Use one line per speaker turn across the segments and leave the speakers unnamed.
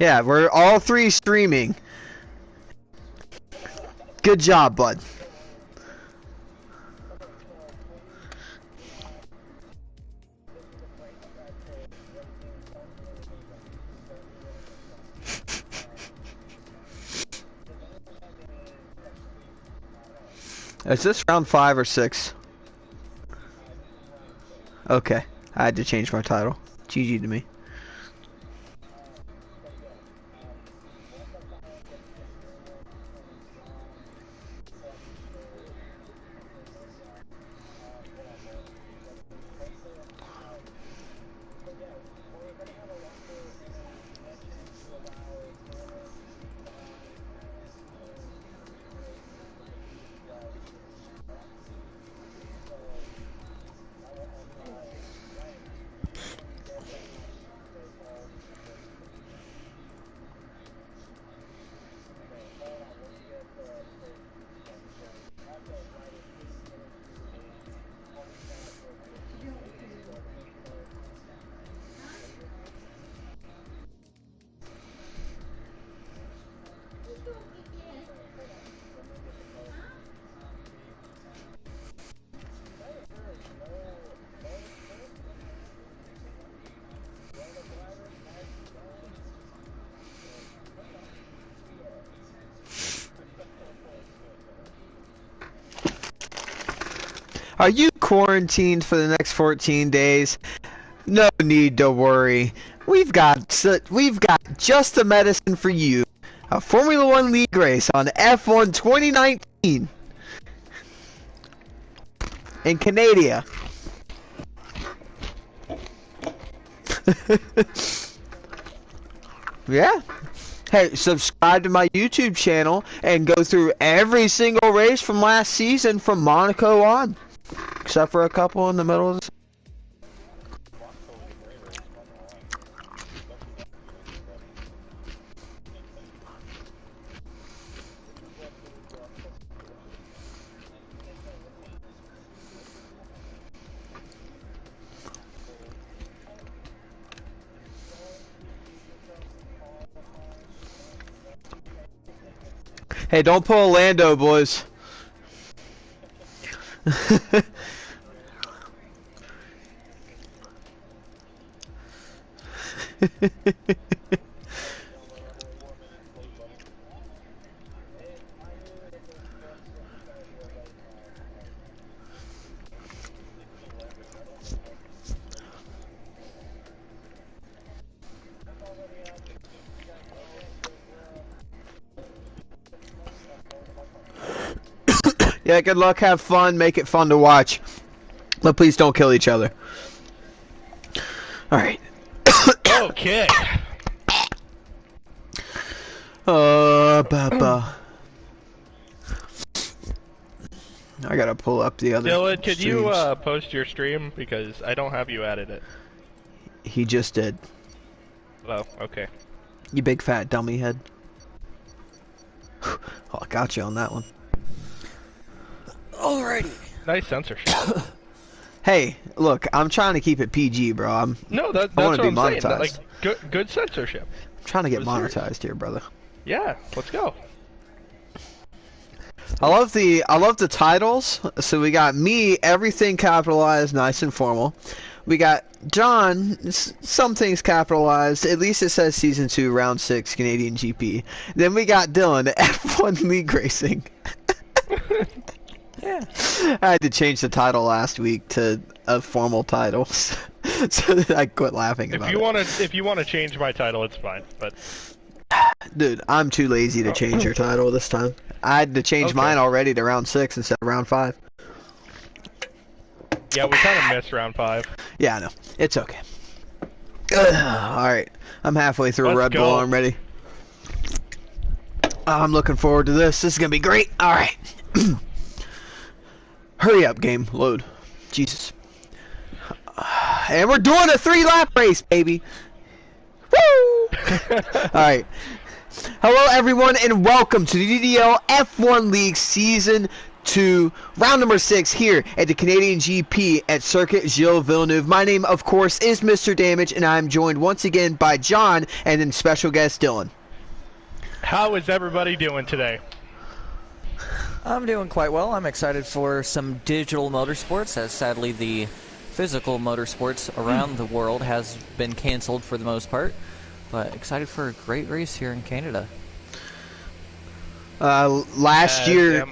Yeah, we're all three streaming. Good job, bud. Is this round 5 or 6? Okay, I had to change my title. GG to me. Are you quarantined for the next 14 days? No need to worry. We've got just the medicine for you. A Formula One league race on F1 2019 in Canada. Yeah. Hey, subscribe to my YouTube channel and go through every single race from last season from Monaco on. Except for a couple in the middle of the... Hey, don't pull Lando, boys. Yeah, good luck, have fun, make it fun to watch. But please don't kill each other. Alright.
Okay.
I gotta pull up the other
Dylan, could you
streams.
post your stream? Because I don't have you added it.
He just did.
Oh, okay.
You big fat dummy head. Oh, I got you on that one. Alrighty.
Nice censorship.
Hey, look, I'm trying to keep it PG, bro.
No, that's
I want
what
to be
I'm
monetized.
saying. Like, good censorship.
I'm trying to get
Serious.
monetized here, brother.
Yeah, let's go.
I love the titles. So we got me, everything capitalized, nice and formal. We got John, some things capitalized. At least it says Season 2, Round 6, Canadian GP. Then we got Dylan, F1 League Racing. Yeah. I had to change the title last week to a formal title, so that I quit laughing about it.
If you wanna change my title, it's fine. But
dude, I'm too lazy to change your title this time. I had to change mine already to Round 6 instead of Round 5.
yeah, we kind of missed round 5.
Yeah, I know. It's okay. Alright. I'm halfway through Red Bull. I'm ready. I'm looking forward to this. This is going to be great. Alright. Hurry up, game. Load. Jesus. And we're doing a 3-lap race, baby. Woo! Alright. Hello, everyone, and welcome to the UDL F1 League Season to round number 6 here at the Canadian GP at Circuit Gilles Villeneuve. My name, of course, is Mr. Damage, and I'm joined once again by John and then special guest Dylan.
How is everybody doing today?
I'm doing quite well. I'm excited for some digital motorsports, as sadly the physical motorsports around the world has been canceled for the most part. But excited for a great race here in Canada.
Last year,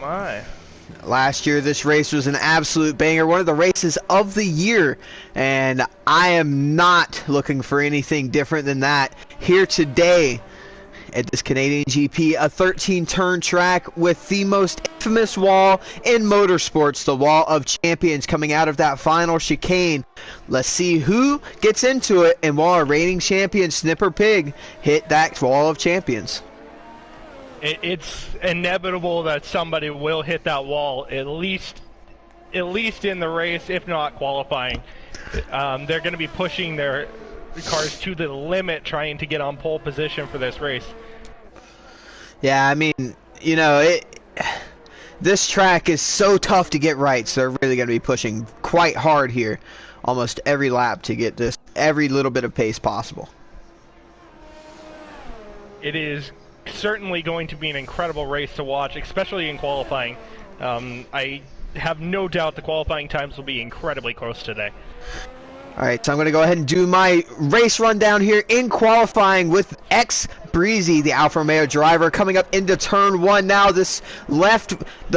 this race was an absolute banger, one of the races of the year, and I am not looking for anything different than that here today at this Canadian GP, a 13-turn track with the most infamous wall in motorsports, the Wall of Champions, coming out of that final chicane. Let's see who gets into it, and will our reigning champion Snipper Pig hit that Wall of Champions?
It's inevitable that somebody will hit that wall, at least in the race, if not qualifying. They're going to be pushing their cars to the limit, trying to get on pole position for this race.
Yeah, I mean, you know, this track is so tough to get right, so they're really going to be pushing quite hard here, almost every lap, to get this every little bit of pace possible.
It is certainly going to be an incredible race to watch, especially in qualifying. I have no doubt the qualifying times will be incredibly close today.
Alright, so I'm going to go ahead and do my race rundown here in qualifying with Breezy, the Alfa Romeo driver, coming up into turn 1 now. The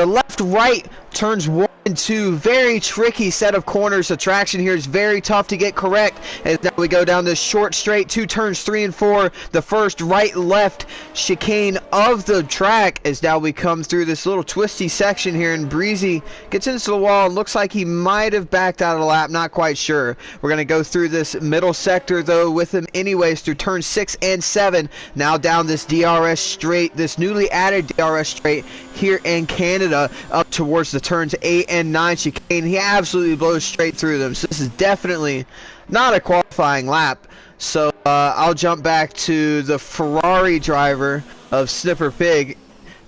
left-right turns 1 and 2, very tricky set of corners. The traction here is very tough to get correct as now we go down this short straight, 2 turns 3 and 4, the first right-left chicane of the track, as now we come through this little twisty section here, and Breezy gets into the wall and looks like he might have backed out of the lap, not quite sure. We're going to go through this middle sector though with him anyways through turn 6 and 7. Now down this DRS straight, this newly added DRS straight here in Canada, up towards the turns 8 and 9 chicane. He absolutely blows straight through them, so this is definitely not a qualifying lap. So I'll jump back to the Ferrari driver of Snipper Pig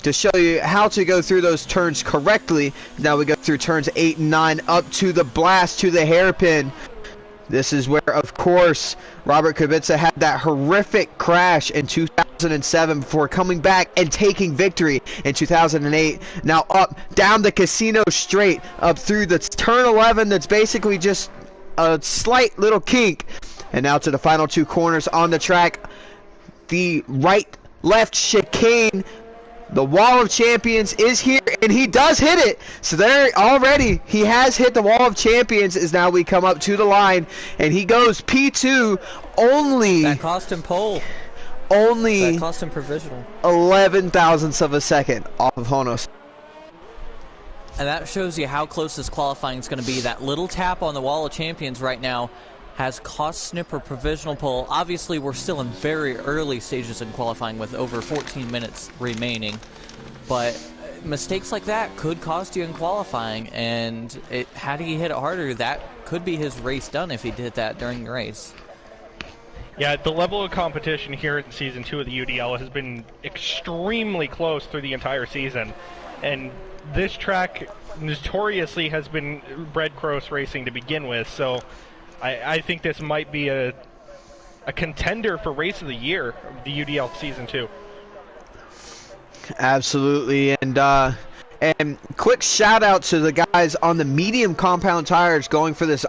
to show you how to go through those turns correctly. Now we go through turns 8 and 9 up to the blast, to the hairpin. This is where, of course, Robert Kubica had that horrific crash in 2007 before coming back and taking victory in 2008. Now up, down the casino straight, up through the turn 11 that's basically just a slight little kink. And now to the final 2 corners on the track. The right-left chicane. The Wall of Champions is here, and he does hit it. So there already, he has hit the Wall of Champions, as now we come up to the line, and he goes P2 only.
That cost him pole.
Only.
That cost him provisional.
11 thousandths of a second off of Honos.
And that shows you how close this qualifying is going to be. That little tap on the Wall of Champions right now has cost Snipper provisional pole. Obviously, we're still in very early stages in qualifying with over 14 minutes remaining. But mistakes like that could cost you in qualifying. And had he hit it harder, that could be his race done if he did that during the race.
Yeah, the level of competition here in Season 2 of the UDL has been extremely close through the entire season. And this track notoriously has been bred cross racing to begin with, so I think this might be a contender for Race of the Year, the UDL Season 2.
Absolutely, and quick shout out to the guys on the medium compound tires going for this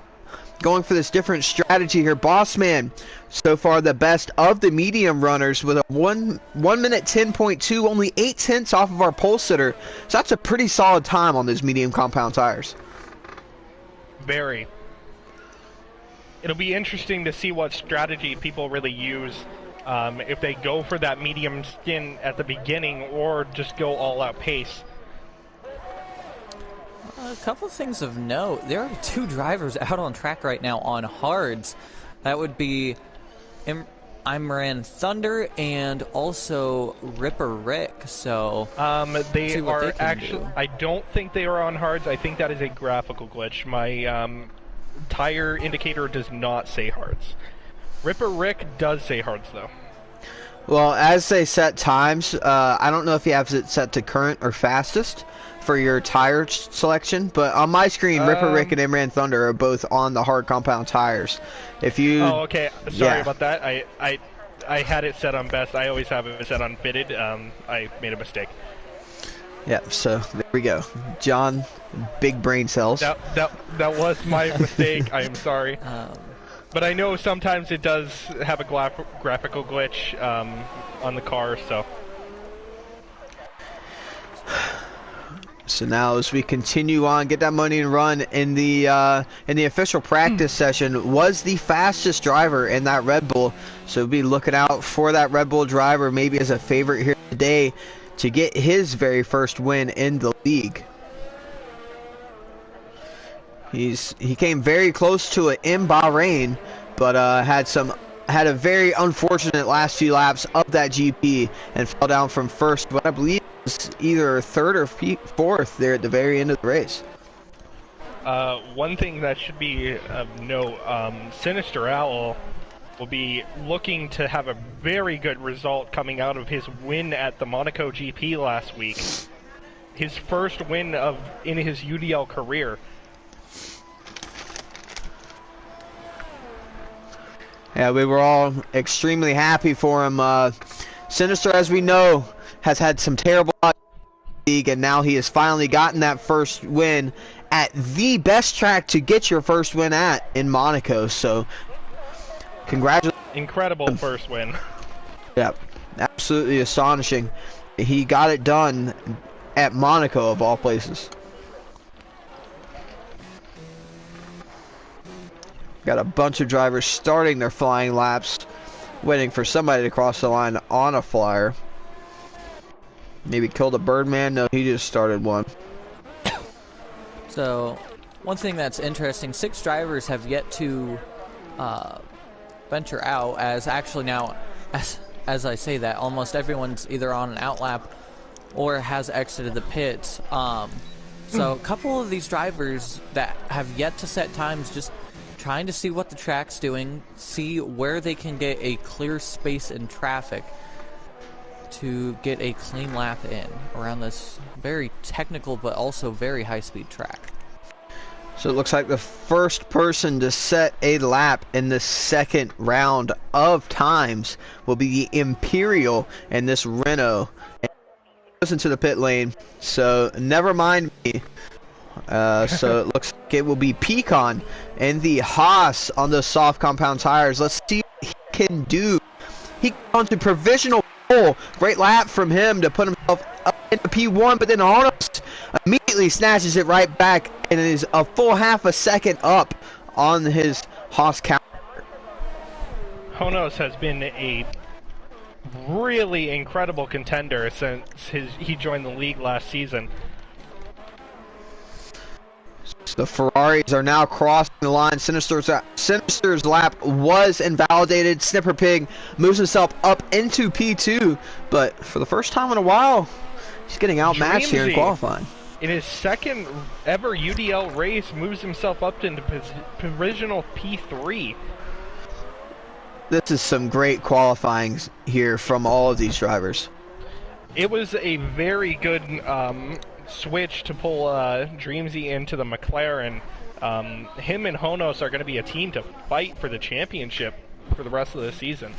different strategy here. Bossman, so far the best of the medium runners with a 1 minute 10.2, only 8 tenths off of our pole sitter. So that's a pretty solid time on those medium compound tires.
Very. It'll be interesting to see what strategy people really use, if they go for that medium skin at the beginning or just go all out pace.
A couple things of note. There are 2 drivers out on track right now on hards. That would be Imran Thunder and also Ripper Rick. So
they are actually. I don't think they are on hards. I think that is a graphical glitch. My tire indicator does not say hards. Ripper Rick does say hards though.
Well, as they set times, I don't know if you have it set to current or fastest for your tire selection, but on my screen, Ripper Rick and Imran Thunder are both on the hard compound tires. If you...
Oh, okay. Sorry about that. I had it set on best. I always have it set on fitted. I made a mistake.
Yep, so there we go. John, big brain cells.
That was my mistake. I am sorry. But I know sometimes it does have a graphical glitch on the car, so...
So now as we continue on, get that money and run in the official practice session, was the fastest driver in that Red Bull. So be looking out for that Red Bull driver maybe as a favorite here today to get his very first win in the league. He came very close to it in Bahrain, but had a very unfortunate last few laps of that GP and fell down from first, but I believe either third or fourth there at the very end of the race.
One thing that should be of note, Sinister Owl will be looking to have a very good result coming out of his win at the Monaco GP last week. His first win in his UDL career.
Yeah, we were all extremely happy for him. Sinister, as we know, has had some terrible league, and now he has finally gotten that first win at the best track to get your first win at in Monaco. So, congratulations!
Incredible first win.
Yeah, absolutely astonishing. He got it done at Monaco of all places. Got a bunch of drivers starting their flying laps, waiting for somebody to cross the line on a flyer. Maybe killed a Birdman. No, he just started one.
So, one thing that's interesting, 6 drivers have yet to venture out, as actually now, as I say that, almost everyone's either on an outlap or has exited the pits. So, a couple of these drivers that have yet to set times, just trying to see what the track's doing, see where they can get a clear space in traffic to get a clean lap in around this very technical but also very high-speed track.
So it looks like the first person to set a lap in the second round of times will be the Imperial and this Renault. And goes into the pit lane, so never mind me. So it looks like it will be Pecan and the Haas on those soft compound tires. Let's see what he can do. He got onto provisional pole. Great lap from him to put himself up into P1, but then almost immediately snatches it right back and is a full half a second up on his Haas counter.
Honos has been a really incredible contender since he joined the league last season.
The Ferraris are now crossing the line. Sinister's lap was invalidated. Snipper Pig moves himself up into P2, but for the first time in a while, he's getting outmatched here in qualifying.
In his second ever UDL race, moves himself up into provisional P3.
This is some great qualifying here from all of these drivers.
It was a very good switch to pull Dreamsy into the McLaren. Him and Honos are going to be a team to fight for the championship for the rest of the season.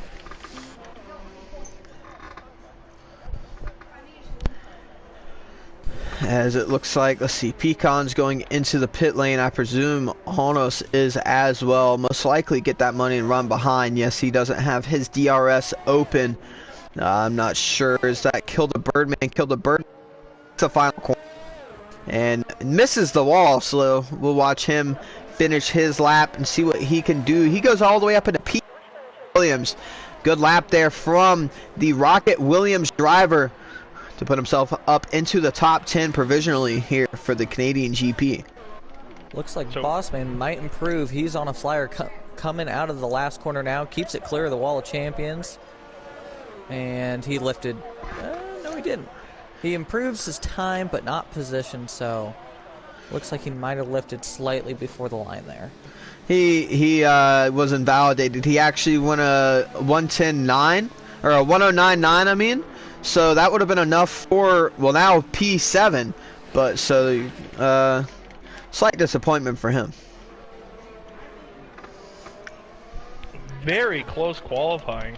As it looks like, let's see, Pecan's going into the pit lane. I presume Honos is as well. Most likely get that money and run behind. Yes, he doesn't have his DRS open. I'm not sure. Is that killed a Birdman? Killed a Bird. It's a final corner. And misses the wall, so we'll watch him finish his lap and see what he can do. He goes all the way up into P. Williams. Good lap there from the Rocket Williams driver to put himself up into the top 10 provisionally here for the Canadian GP.
Looks like Bossman might improve. He's on a flyer coming out of the last corner now. Keeps it clear of the Wall of Champions. And he lifted. No, he didn't. He improves his time, but not position, so looks like he might have lifted slightly before the line there.
He was invalidated. He actually went a 110.9 or a 109.9, I mean. So that would have been enough for, well, now P7, but so slight disappointment for him.
Very close qualifying.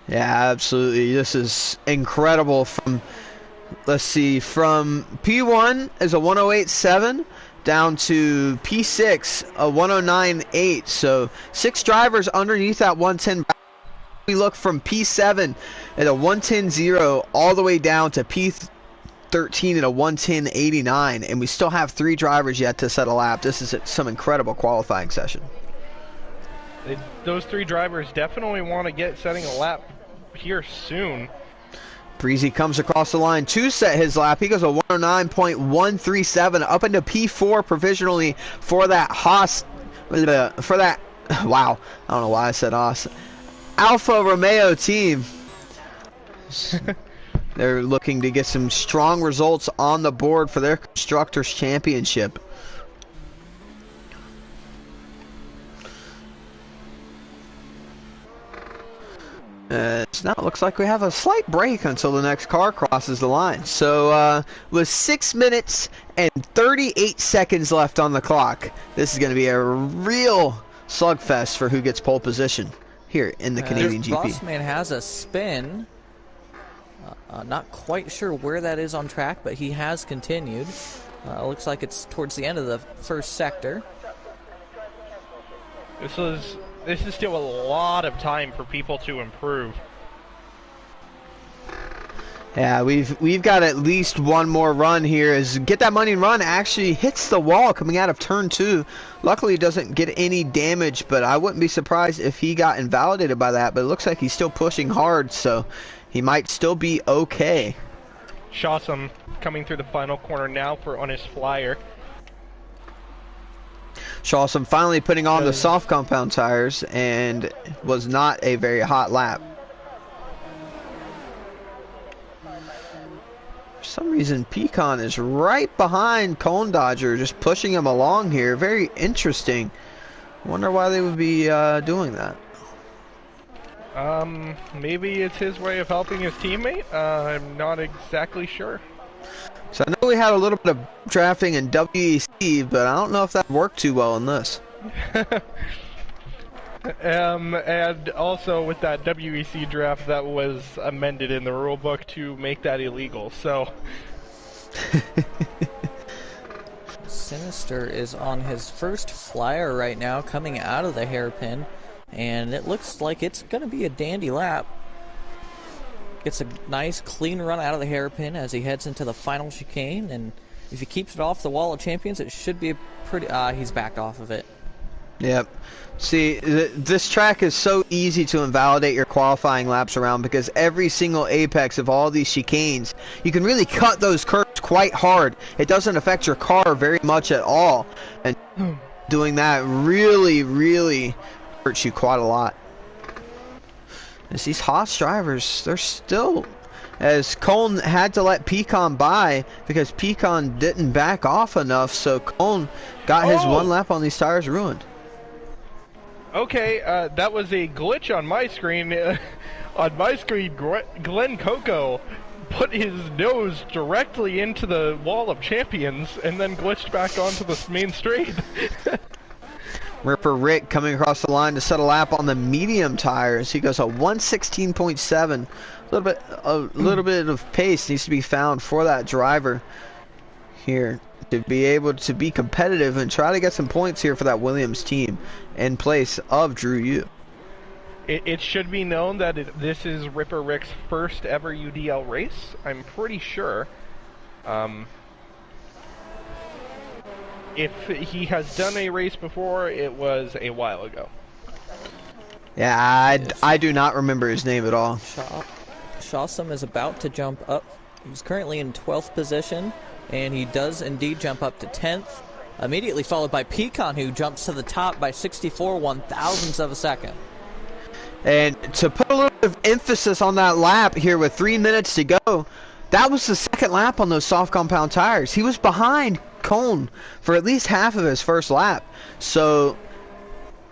Yeah, absolutely. This is incredible. From, let's see, from P1 is a 108.7 down to P6 a 109.8. So 6 drivers underneath that 110. We look from P7 at a 110.0 all the way down to P13 at a 110.89, and we still have 3 drivers yet to set a lap. This is some incredible qualifying session.
Those 3 drivers definitely want to get setting a lap here soon.
Prix comes across the line to set his lap. He goes a 109.137 up into P4 provisionally for that Haas, for that, wow, I don't know why I said Haas, Alfa Romeo team. They're looking to get some strong results on the board for their Constructors' Championship. So now it looks like we have a slight break until the next car crosses the line. So with 6 minutes and 38 seconds left on the clock, this is going to be a real slugfest for who gets pole position here in the Canadian GP.
Bossman has a spin. Not quite sure where that is on track, but he has continued. Looks like it's towards the end of the first sector.
This is still a lot of time for people to improve.
Yeah, we've got at least one more run here. As Get That Money Run actually hits the wall coming out of turn 2. Luckily, it doesn't get any damage, but I wouldn't be surprised if he got invalidated by that. But it looks like he's still pushing hard, so he might still be okay.
Shawsome coming through the final corner now on his flyer.
Shawsome finally putting on the soft compound tires, and was not a very hot lap. For some reason, Pecan is right behind Cone Dodger, just pushing him along here. Very interesting. Wonder why they would be doing that.
Maybe it's his way of helping his teammate. I'm not exactly sure.
So I know we had a little bit of drafting in WEC, but I don't know if that worked too well in this.
And also with that WEC draft, that was amended in the rulebook to make that illegal, so...
Sinister is on his first flyer right now, coming out of the hairpin, and it looks like it's going to be a dandy lap. Gets a nice clean run out of the hairpin as he heads into the final chicane, and if he keeps it off the wall of champions, it should be a pretty... he's backed off of it.
Yep. See, this track is so easy to invalidate your qualifying laps around, because every single apex of all these chicanes, you can really cut those curves quite hard. It doesn't affect your car very much at all, and doing that really, really hurts you quite a lot. As these Haas drivers, they're still, as Cone had to let Pecan by because Pecan didn't back off enough, so Cone got his one lap on these tires ruined.
Okay, that was a glitch on my screen. On my screen, Glenn Coco put his nose directly into the wall of champions and then glitched back onto the main straight.
Ripper Rick coming across the line to set a lap on the medium tires. He goes a 116.7. A little bit of pace needs to be found for that driver here to be able to be competitive and try to get some points here for that Williams team in place of Drew Yu.
It should be known that this is Ripper Rick's first ever UDL race. I'm pretty sure. If he has done a race before, it was a while ago.
Yeah, I do not remember his name at all.
Shawsome is about to jump up. He's currently in 12th position, and he does indeed jump up to 10th. Immediately followed by Pecan, who jumps to the top by 64 one-thousandths of a second. And
to put a little bit of emphasis on that lap here with 3 minutes to go, that was the second lap on those soft compound tires. He was behind Cone for at least half of his first lap. So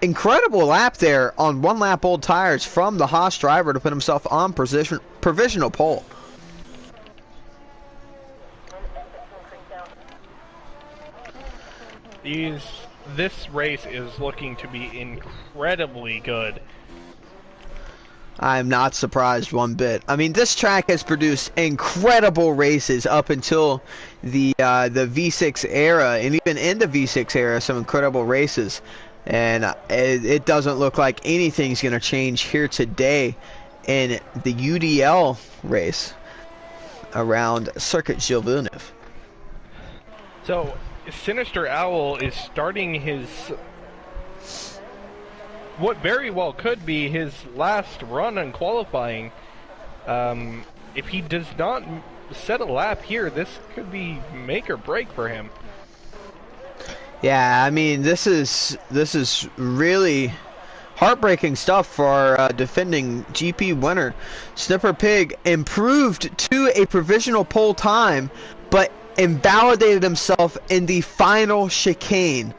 incredible lap there on 1 lap old tires from the Haas driver to put himself on provisional pole.
This race is looking to be incredibly good.
I'm not surprised one bit. I mean, this track has produced incredible races up until the V6 era, and even in the V6 era, some incredible races. And it doesn't look like anything's going to change here today in the UDL race around Circuit Gilles Villeneuve.
So, Sinister Owl is starting his... what very well could be his last run in qualifying. If he does not set a lap here, this could be make or break for him.
Yeah, I mean, this is really heartbreaking stuff for our defending GP winner. Snipper Pig improved to a provisional pole time, but invalidated himself in the final chicane.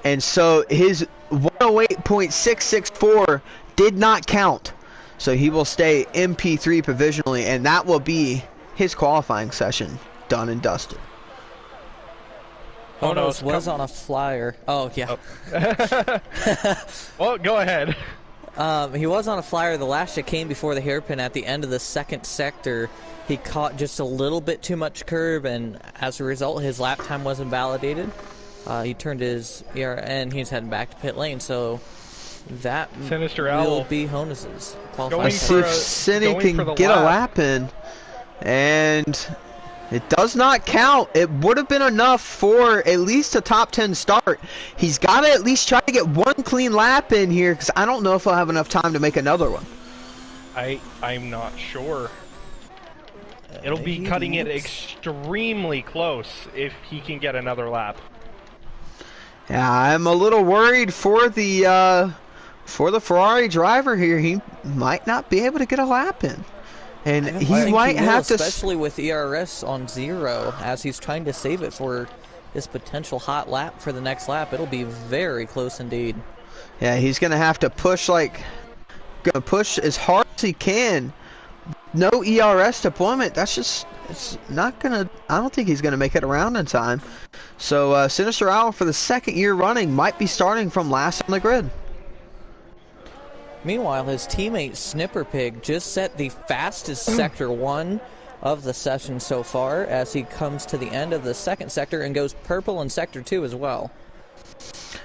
And so his 108.664 did not count. So he will stay MP3 provisionally, and that will be his qualifying session done and dusted.
Honos was on a flyer. Oh, yeah.
Oh. Well, go ahead.
He was on a flyer the last chicane before the hairpin at the end of the second sector. He caught just a little bit too much curb, and as a result, his lap time was invalidated. He turned his and he's heading back to pit lane, so that
Sinister
will
Owl
be Honus's qualifying.
Let's see if Cinny can get a lap in. And it does not count. It would have been enough for at least a top 10 start. He's got to at least try to get one clean lap in here, because I don't know if he'll have enough time to make another one.
I'm not sure. It'll be cutting it extremely close if he can get another lap.
Yeah, I'm a little worried for the Ferrari driver here. He might not be able to get a lap in. And he might have to...
Especially with ERS on 0, as he's trying to save it for his potential hot lap for the next lap. It'll be very close indeed.
Yeah, he's going to have to push push as hard as he can. No ERS deployment. That's just... It's not going to... I don't think he's going to make it around in time. So, Sinister Owl, for the second year running, might be starting from last on the grid.
Meanwhile, his teammate Snipper Pig just set the fastest Sector 1 of the session so far, as he comes to the end of the second sector and goes purple in Sector 2 as well.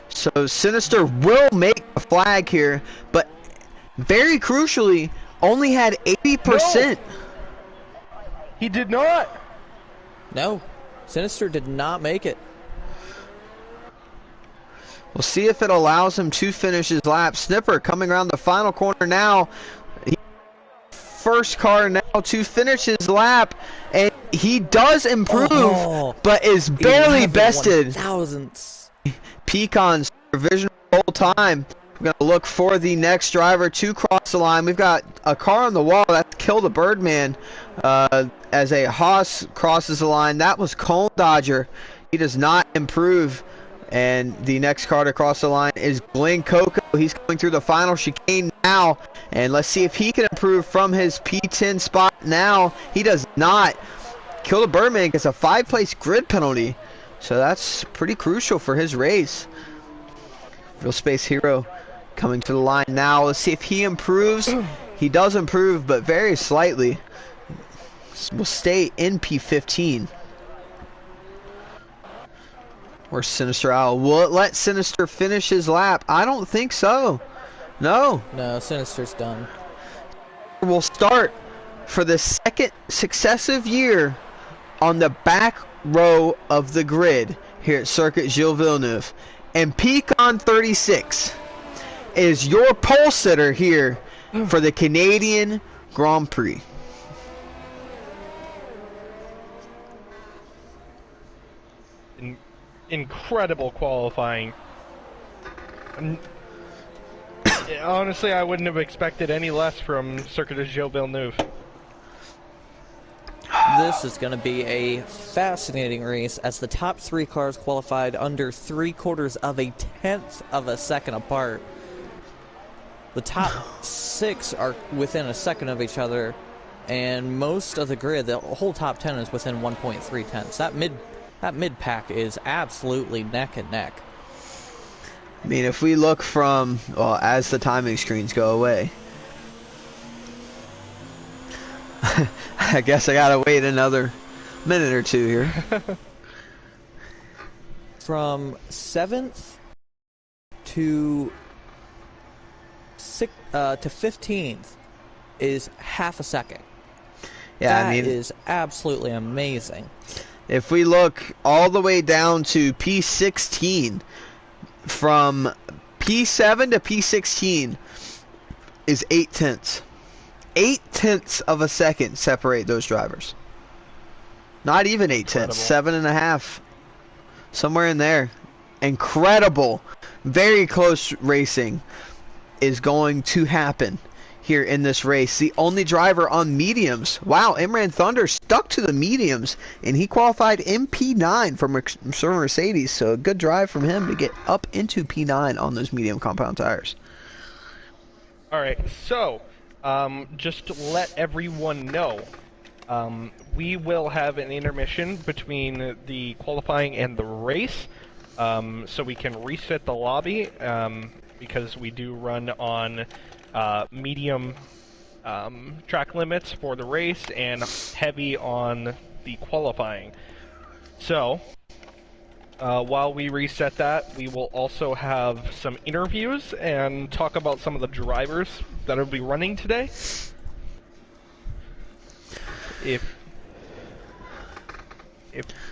So Sinister will make a flag here, but very crucially, only had 80%.
No! He did not!
No, Sinister did not make it.
We'll see if it allows him to finish his lap. Snipper coming around the final corner now. First car now to finish his lap, and he does improve, but is barely bested. Pecan's provisional pole time. We're going to look for the next driver to cross the line. We've got a car on the wall. That's Kill the Birdman as a Haas crosses the line. That was Cone Dodger. He does not improve. And the next car to cross the line is Glenn Coco. He's going through the final chicane now. And let's see if he can improve from his P10 spot now. He does not. Kill the Birdman gets a 5-place grid penalty. So that's pretty crucial for his race. Real Space Hero coming to the line now. Let's see if he improves. He does improve, but very slightly. Will stay in P15. Or Sinister Owl. Will it let Sinister finish his lap? I don't think so. No.
No, Sinister's done.
We'll start for the second successive year on the back row of the grid here at Circuit Gilles Villeneuve. And Pecan 36 is your pole sitter here for the Canadian Grand Prix.
Incredible qualifying. Honestly, I wouldn't have expected any less from Circuit de Gilles Villeneuve.
This is going to be a fascinating race as the top 3 cars qualified under 3/4 of a tenth of a second apart. The top 6 are within a second of each other, and most of the grid, the whole top 10 is within 1.3 tenths. That mid pack is absolutely neck and neck.
I mean, if we look from, well, as the timing screens go away, I guess I gotta wait another minute or two here.
From 7th to 15th is half a second.
Yeah,
That
I mean,
is absolutely amazing.
if we look all the way down to P16, from P7 to P16 is 8 tenths. 8 tenths of a second separate those drivers. Not even 8 tenths, 7.5. Somewhere in there. Incredible. Very close racing is going to happen here in this race. The only driver on mediums. Wow, Imran Thunder stuck to the mediums, and he qualified in P9 from Mercedes. So a good drive from him to get up into P9 on those medium compound tires.
All right, so just to let everyone know, we will have an intermission between the qualifying and the race, so we can reset the lobby, because we do run on medium track limits for the race and heavy on the qualifying. So, while we reset that, we will also have some interviews and talk about some of the drivers that will be running today.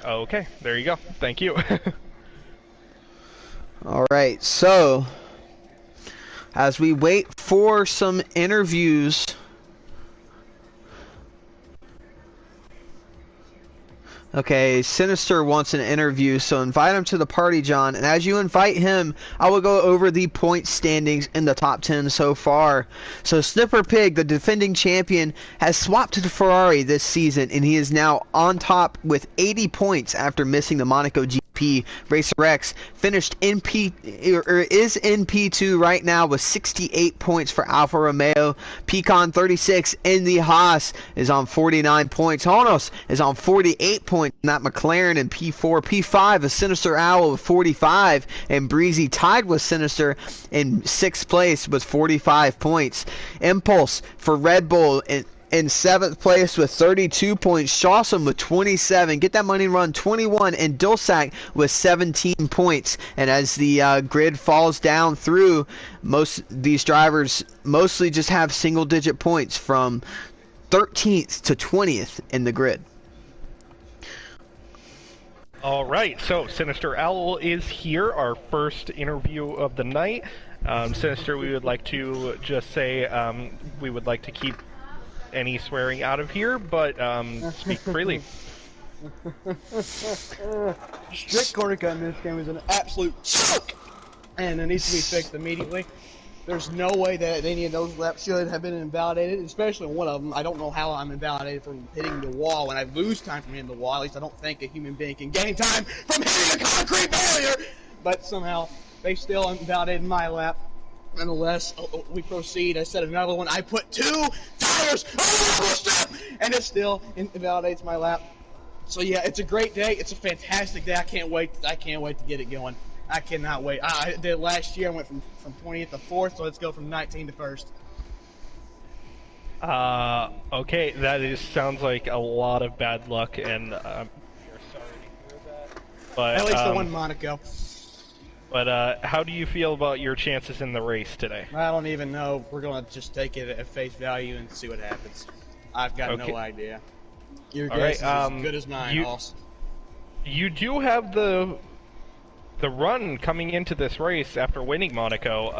Okay, there you go. Thank you.
All right, so as we wait for some interviews, okay, Sinister wants an interview, so invite him to the party, John. And as you invite him, I will go over the point standings in the top 10 so far. So Snipper Pig, the defending champion, has swapped to the Ferrari this season, and he is now on top with 80 points after missing the Monaco GP. Racer X finished in is in P2 right now with 68 points for Alfa Romeo. Pecan 36 in the Haas is on 49 points. Honos is on 48 points. That McLaren in P4. P5 is Sinister Owl with 45, and Breezy tied with Sinister in 6th place with 45 points. Impulse for Red Bull in 7th place with 32 points. Shawsome with 27. Get That Money Run 21. And Dulsac with 17 points. And as the grid falls down through, most these drivers mostly just have single-digit points from 13th to 20th in the grid.
All right, so Sinister Owl is here, our first interview of the night. Sinister, we would like to just say we would like to keep any swearing out of here, but speak freely.
Strict corner cut in this game is an absolute joke, and it needs to be fixed immediately. There's no way that any of those laps should have been invalidated, especially one of them. I don't know how I'm invalidated from hitting the wall when I lose time from hitting the wall. At least I don't think a human being can gain time from hitting a concrete barrier. But somehow they still invalidated my lap. Nonetheless, we proceed. I set another one. I put 2 tires on the step, and it still invalidates my lap. So yeah, it's a great day. It's a fantastic day. I can't wait to get it going. I cannot wait. I did it last year. I went from 20th to 4th, so let's go from 19th to 1st.
Okay, that sounds like a lot of bad luck, and we're sorry to hear that. But
at least I won Monaco.
But how do you feel about your chances in the race today?
I don't even know. We're going to just take it at face value and see what happens. I've got no idea. Your guess is as good as mine, Hoss.
You do have the run coming into this race after winning Monaco.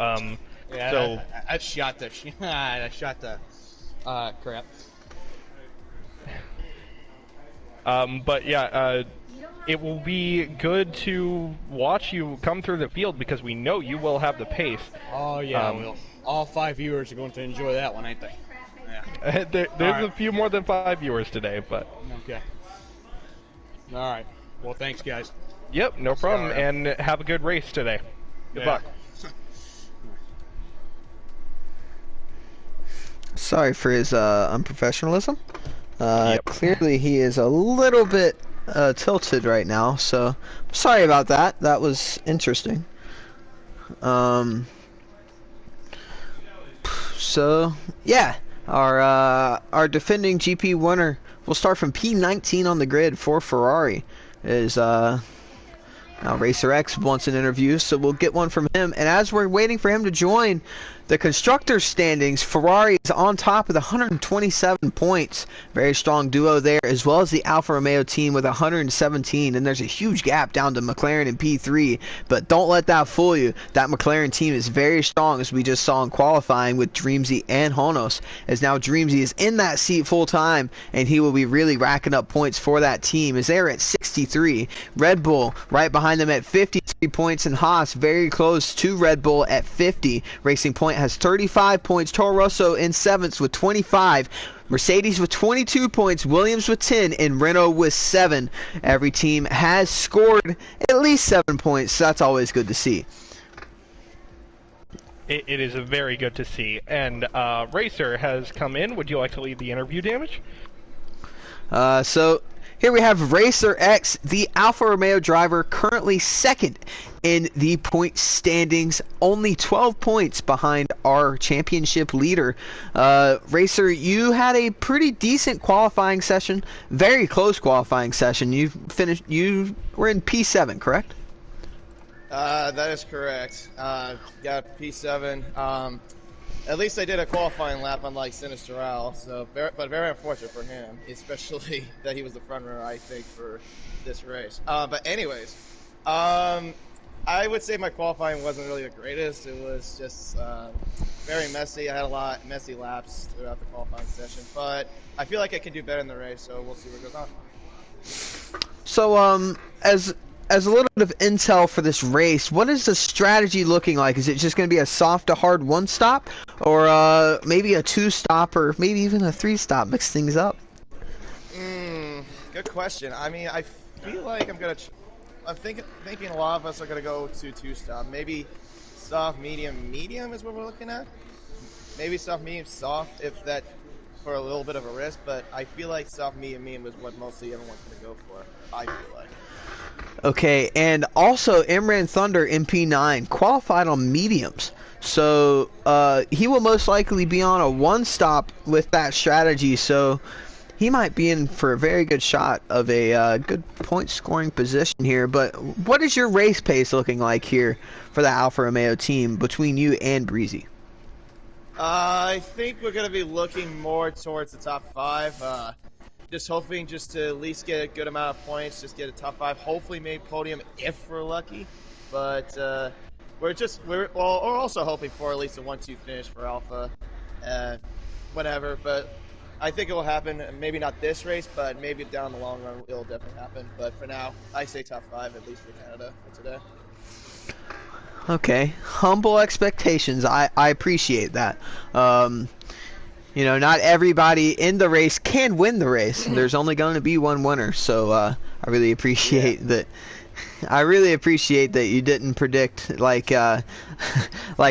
Yeah,
so
I shot the crap.
But yeah, it will be good to watch you come through the field because we know you will have the pace.
Oh yeah, I will. All 5 viewers are going to enjoy that one, ain't they? Yeah.
There's
right.
a few more than 5 viewers today, but...
Okay. All right. Well, thanks, guys.
Yep, no problem,
Sorry.
and have a good race today. Good luck.
Sorry for his unprofessionalism.
Yep.
Clearly he is a little bit tilted right now, so sorry about that. That was interesting. So yeah, our defending GP winner. We'll start from P19 on the grid for Ferrari. Is now Racer X wants an interview, so we'll get one from him. And as we're waiting for him to join, the constructors standings, Ferrari is on top with 127 points. Very strong duo there, as well as the Alfa Romeo team with 117. And there's a huge gap down to McLaren in P3. But don't let that fool you. That McLaren team is very strong, as we just saw in qualifying with Dreamsy and Honos. As now Dreamsy is in that seat full time, and he will be really racking up points for that team, as they're at 63. Red Bull right behind them at 53 points, and Haas very close to Red Bull at 50. Racing Point has 35 points. Toro Rosso in 7th with 25. Mercedes with 22 points. Williams with 10. And Renault with 7. Every team has scored at least 7 points, so that's always good to see.
It is very good to see. And Racer has come in. Would you like to lead the interview, Damage?
So here we have Racer X, the Alfa Romeo driver, currently second in the point standings, only 12 points behind our championship leader. Racer, you had a pretty decent qualifying session, very close qualifying session. You were in P7, correct?
That is correct. Got P7. At least I did a qualifying lap, unlike Sinisteral, but very unfortunate for him, especially that he was the front runner, I think, for this race. But anyways, I would say my qualifying wasn't really the greatest. It was just very messy. I had a lot messy laps throughout the qualifying session, but I feel like I can do better in the race, so we'll see what goes on.
So, as a little bit of intel for this race, what is the strategy looking like? Is it just going to be a soft to hard one stop, or maybe a 2-stop, or maybe even a 3-stop? Mix things up.
Good question. I mean, I feel like I'm thinking a lot of us are gonna go to 2-stop. Maybe soft, medium is what we're looking at. Maybe soft, medium, soft, if that for a little bit of a risk. But I feel like soft, medium is what mostly everyone's gonna go for. I feel like.
Okay, and also Imran Thunder MP9 qualified on mediums, so he will most likely be on a 1-stop with that strategy, so he might be in for a very good shot of a good point scoring position here. But what is your race pace looking like here for the Alfa Romeo team between you and Breezy?
I think we're going to be looking more towards the top 5. Just hoping just to at least get a good amount of points, just get a top 5. Hopefully, maybe podium if we're lucky. But we're also hoping for at least a 1-2 finish for Alpha, whatever. But I think it will happen. Maybe not this race, but maybe down the long run it'll definitely happen. But for now, I say top 5 at least for Canada for today.
Okay, humble expectations. I appreciate that. You know, not everybody in the race can win the race. There's only going to be one winner, so I really appreciate that. I really appreciate that you didn't predict like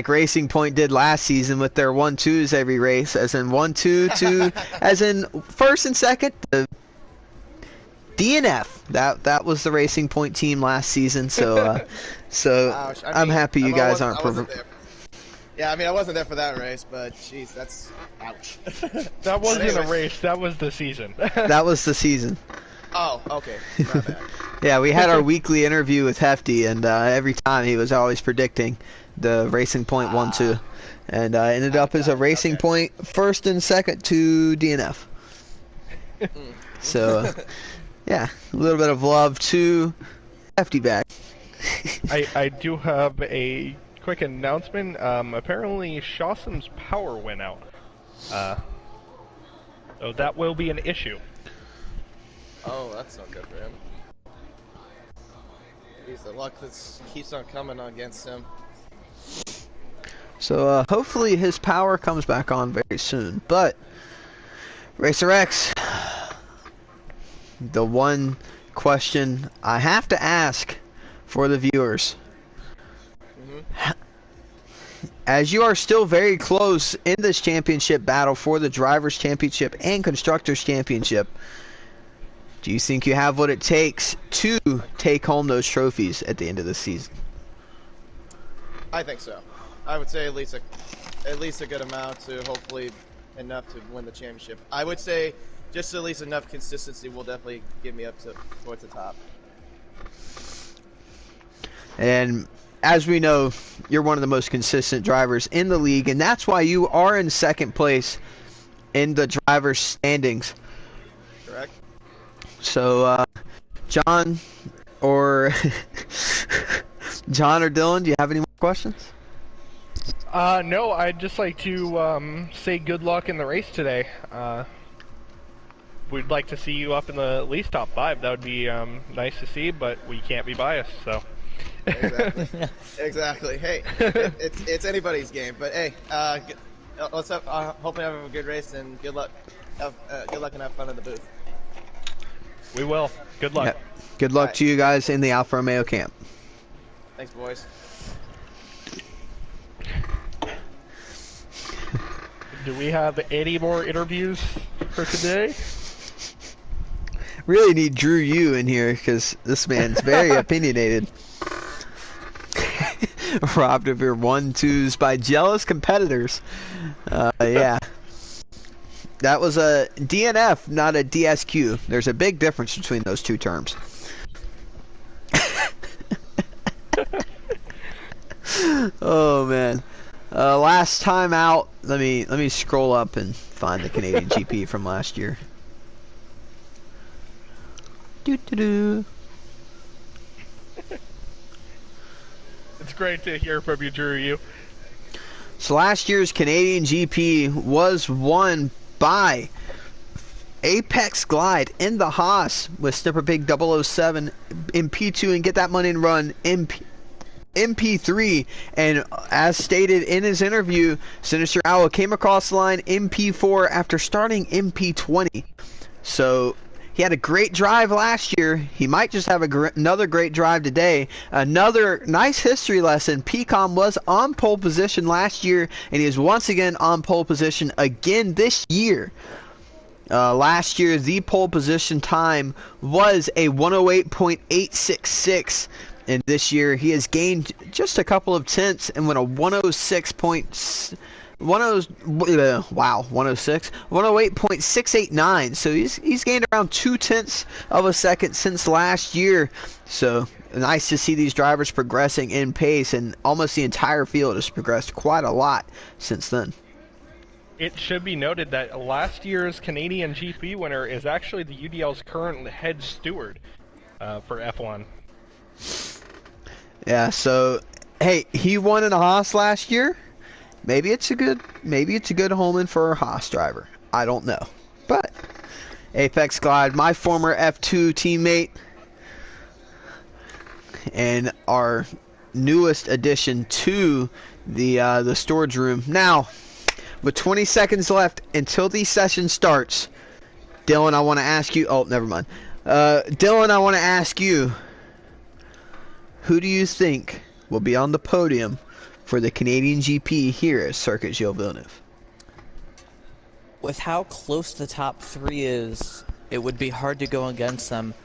Racing Point did last season with their 1-2s every race, as in 1-2 as in first and second. The DNF. That was the Racing Point team last season. So I'm happy you guys aren't.
Yeah, I mean, I wasn't there for that race, but jeez, that's ouch.
That wasn't a race. That was the season.
That was the season.
Oh, okay. My bad.
Yeah, we had our weekly interview with Hefty, and every time he was always predicting the Racing Point 1-2, and ended up as a Racing Point first and second to DNF. So, yeah, a little bit of love to Hefty back.
I do have a quick announcement. Apparently Shawsom's power went out. So that will be an issue.
Oh, that's not good for him. Jeez, the luck that keeps on coming against him.
So hopefully his power comes back on very soon. But Racer X, the one question I have to ask for the viewers. As you are still very close in this championship battle for the Drivers' Championship and Constructors' Championship, do you think you have what it takes to take home those trophies at the end of the season?
I think so. I would say at least a good amount to hopefully enough to win the championship. I would say just at least enough consistency will definitely get me up towards the top.
And as we know, you're one of the most consistent drivers in the league, and that's why you are in second place in the drivers' standings.
Correct.
So, John or Dylan, do you have any more questions?
No, I'd just like to say good luck in the race today. We'd like to see you up in the at least top 5. That would be nice to see, but we can't be biased, so.
Exactly. Exactly. Hey, it's anybody's game, but hey, let's have, hopefully have a good race and good luck. Good luck and have fun in the booth.
We will. Good luck.
Yeah. Good luck to you guys in the Alfa Romeo camp.
Thanks, boys.
Do we have any more interviews for today?
Really need Drew Yu in here because this man's very opinionated. Robbed of your 1-2s by jealous competitors. Yeah. That was a DNF, not a DSQ. There's a big difference between those two terms. Oh man. Last time out, let me scroll up and find the Canadian GP from last year. Doo-doo-doo.
It's great to hear from you, Drew. You.
So last year's Canadian GP was won by Apex Glide in the Haas with Snipper Big 007 in P2 and Get That Money and Run in MP3, and as stated in his interview, Sinister Owl came across the line MP4 after starting MP20. So he had a great drive last year. He might just have another great drive today. Another nice history lesson. PCOM was on pole position last year, and he is once again on pole position again this year. Last year, the pole position time was a 108.866. And this year, he has gained just a couple of tenths and went a 108.689. So he's gained around 0.2 of a second since last year. So nice to see these drivers progressing in pace, and almost the entire field has progressed quite a lot since then.
It should be noted that last year's Canadian GP winner is actually the UDL's current head steward for F1.
Yeah, so hey, he won in a Haas last year. Maybe it's a good Holman for a Haas driver. I don't know. But Apex Glide, my former F2 teammate and our newest addition to the storage room. Now, with 20 seconds left until the session starts, Dylan, I want to ask you. Oh, never mind. Dylan, I want to ask you. Who do you think will be on the podium for the Canadian GP here at Circuit Gilles Villeneuve?
With how close the top 3 is, it would be hard to go against them.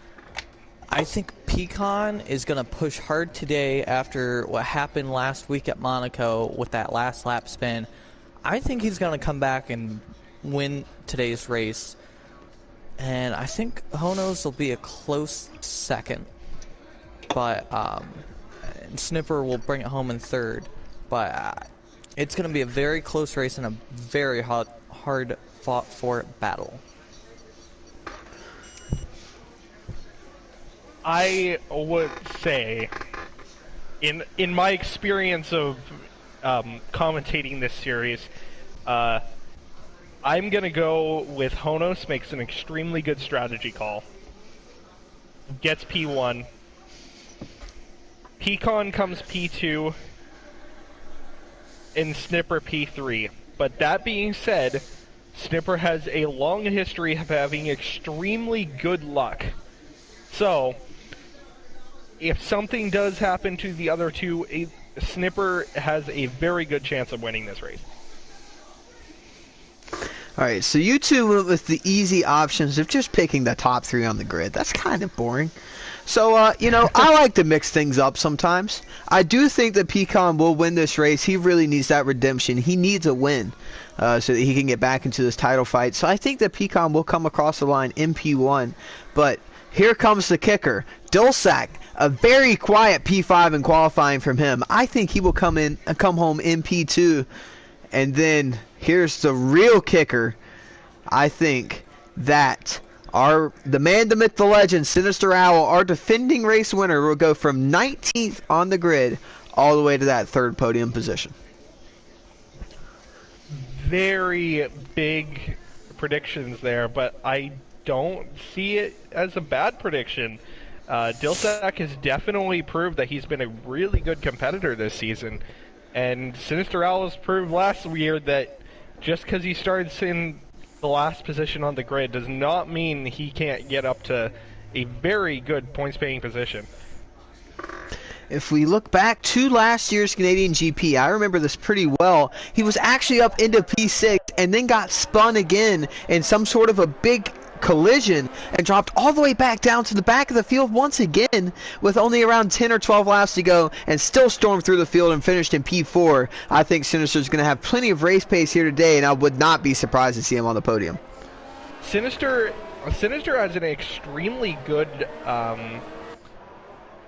I think Pecan is going to push hard today after what happened last week at Monaco with that last lap spin. I think he's going to come back and win today's race. And I think Honos will be a close second. But Snipper will bring it home in third. But it's going to be a very close race and a very hard fought for battle.
I would say, in my experience of commentating this series, I'm going to go with Honos makes an extremely good strategy call. Gets P1. Pecan comes P2. And Snipper P3. But that being said, Snipper has a long history of having extremely good luck. So, if something does happen to the other two, Snipper has a very good chance of winning this race.
Alright, so you two went with the easy options of just picking the top 3 on the grid. That's kind of boring. So, you know, I like to mix things up sometimes. I do think that Pecan will win this race. He really needs that redemption. He needs a win so that he can get back into this title fight. So I think that Pecan will come across the line in P1. But here comes the kicker. Dulsac, a very quiet P5 in qualifying from him. I think he will come home in P2. And then here's the real kicker. I think that the man, the myth, the legend, Sinister Owl, our defending race winner, will go from 19th on the grid all the way to that 3rd podium position.
Very big predictions there, but I don't see it as a bad prediction. Dulsac has definitely proved that he's been a really good competitor this season, and Sinister Owl has proved last year that just because he starts in the last position on the grid does not mean he can't get up to a very good points-paying position.
If we look back to last year's Canadian GP, I remember this pretty well. He was actually up into P6 and then got spun again in some sort of a big collision and dropped all the way back down to the back of the field once again with only around 10 or 12 laps to go and still stormed through the field and finished in P4. I think Sinister's going to have plenty of race pace here today, and I would not be surprised to see him on the podium.
Sinister has an extremely good